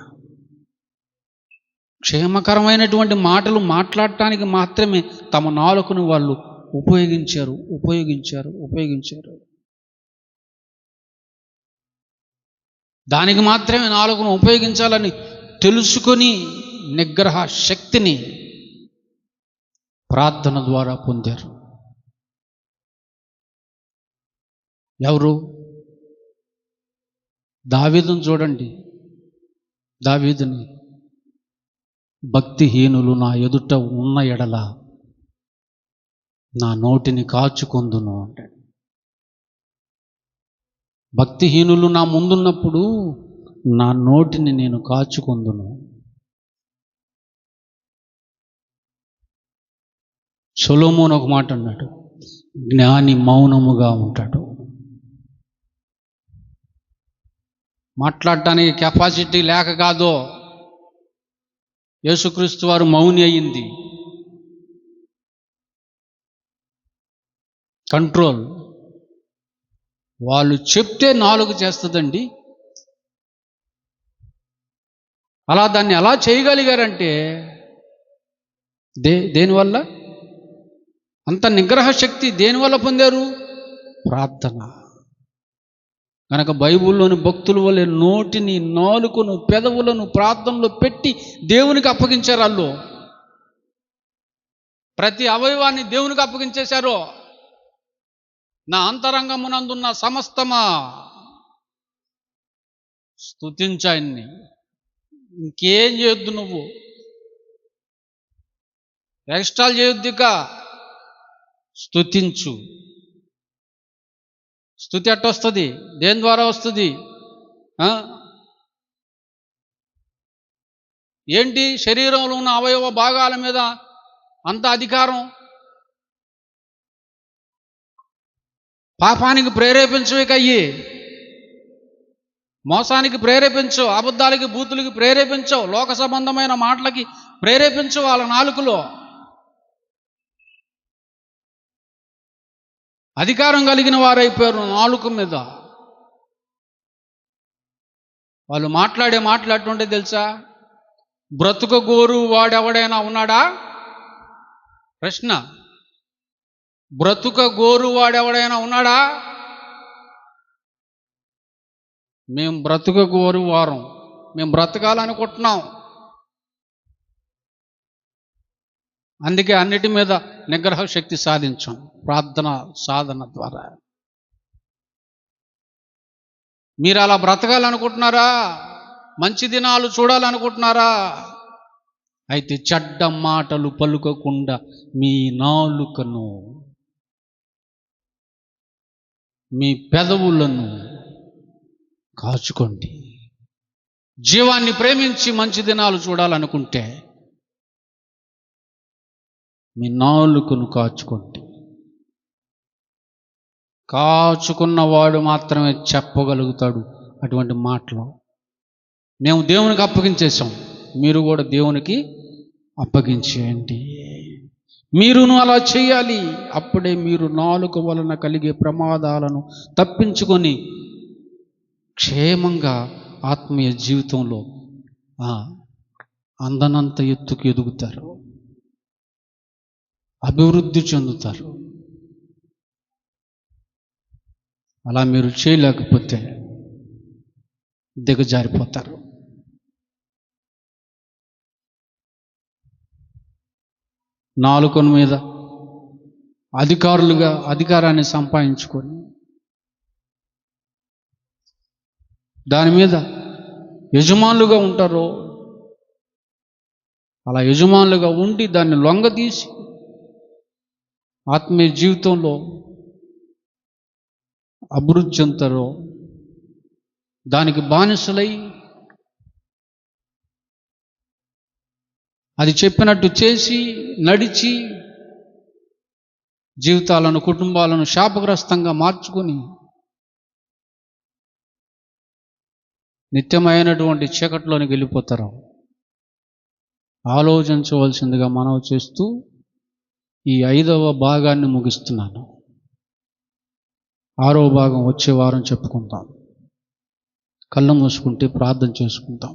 క్షేమకరమైనటువంటి మాటలు మాట్లాడటానికి మాత్రమే తమ నాలుకను వాళ్ళు ఉపయోగించారు. దానికి మాత్రమే నాలుకను ఉపయోగించాలని తెలుసుకొని నిగ్రహ శక్తిని ప్రార్థన ద్వారా పొందారు. ఎవరు? దావీదును చూడండి. దావీదుని భక్తిహీనులు నా ఎదుట ఉన్న ఎడల నా నోటిని కాచుకొందును అంటాడు. భక్తిహీనులు నా ముందున్నప్పుడు నా నోటిని నేను కాచుకొందును. సొలొమోను ఒక మాట అన్నాడు, జ్ఞాని మౌనముగా ఉంటాడు. మాట్లాడటానికి కెపాసిటీ లేక కాదు, యేసుక్రీస్తు వారు మౌని అయ్యింది. కంట్రోల్. వాళ్ళు చెప్తే నాలుగు చేస్తుందండి. అలా దాన్ని ఎలా చేయగలిగారంటే దేనివల్ల? అంత నిగ్రహ శక్తి దేనివల్ల పొందారు? ప్రార్థన. కనుక బైబిల్లోని భక్తుల వల్లే నోటిని, నాలుకను, పెదవులను ప్రార్థనలో పెట్టి దేవునికి అప్పగించారు. వాళ్ళు ప్రతి అవయవాన్ని దేవునికి అప్పగించేశారు. నా అంతరంగమునందున్న సమస్తమా స్తుతించాయన్ని. ఇంకేం చేయొద్దు, నువ్వు ఎక్స్ట్రాలు చేయొద్దుక, స్తుతించు. స్తుతి ఎట్టొస్తుంది? దేని ద్వారా వస్తుంది? ఏంటి? శరీరంలో ఉన్న అవయవ భాగాల మీద అంత అధికారం. పాపానికి ప్రేరేపించవే కయ్యి, మోసానికి ప్రేరేపించవు, అబద్ధాలకి బూతులకి ప్రేరేపించవు, లోక సంబంధమైన మాటలకి ప్రేరేపించవు. వాళ్ళ నాలుకలో అధికారం కలిగిన వారైపోయారు. నాలుక మీద వాళ్ళు మాట్లాడుతుంటే తెలుసా, బ్రతుక గోరు వాడెవడైనా ఉన్నాడా? ప్రశ్న. బ్రతుక గోరు వాడెవడైనా ఉన్నాడా? మేము బ్రతుక గోరు వారం, మేము బ్రతకాలనుకుంటున్నాం. అందుకే అన్నిటి మీద నిగ్రహ శక్తి సాధించాం ప్రార్థన సాధన ద్వారా. మీరు అలా బ్రతకాలనుకుంటున్నారా? మంచి దినాలు చూడాలనుకుంటున్నారా? అయితే చెడ్డ మాటలు పలుకకుండా మీ నాలుకను, మీ పెదవులను కాచుకోండి. జీవాన్ని ప్రేమించి మంచి దినాలు చూడాలనుకుంటే మీ నాలుకను కాచుకోండి. కాచుకున్నవాడు మాత్రమే చెప్పగలుగుతాడు అటువంటి మాటలు. మేము దేవునికి అప్పగించేసాం, మీరు కూడా దేవునికి అప్పగించేయండి. మీరును అలా చేయాలి. అప్పుడే మీరు నాలుక వలన కలిగే ప్రమాదాలను తప్పించుకొని క్షేమంగా ఆత్మీయ జీవితంలో అందనంత ఎత్తుకు ఎదుగుతారు, అభివృద్ధి చెందుతారు. అలా మీరు చేయలేకపోతే దిగజారిపోతారు. నాలుక మీద అధికారాన్ని సంపాదించుకొని దాని మీద యజమానులుగా ఉంటారో అలా యజమానులుగా ఉండి దాన్ని లొంగదీసి ఆత్మీయ జీవితంలో అభివృద్ధి చెందుతారో, దానికి బానిసలై అది చెప్పినట్టు చేసి నడిచి జీవితాలను, కుటుంబాలను శాపగ్రస్తంగా మార్చుకొని నిత్యమైనటువంటి చీకట్లోనికి వెళ్ళిపోతారు. ఆలోచించవలసిందిగా మనవి చేస్తూ ఈ 5వ భాగాన్ని ముగిస్తున్నాను. 6వ భాగం వచ్చే వారం చెప్పుకుందాం. కళ్ళు మూసుకుంటే ప్రార్థన చేసుకుందాం.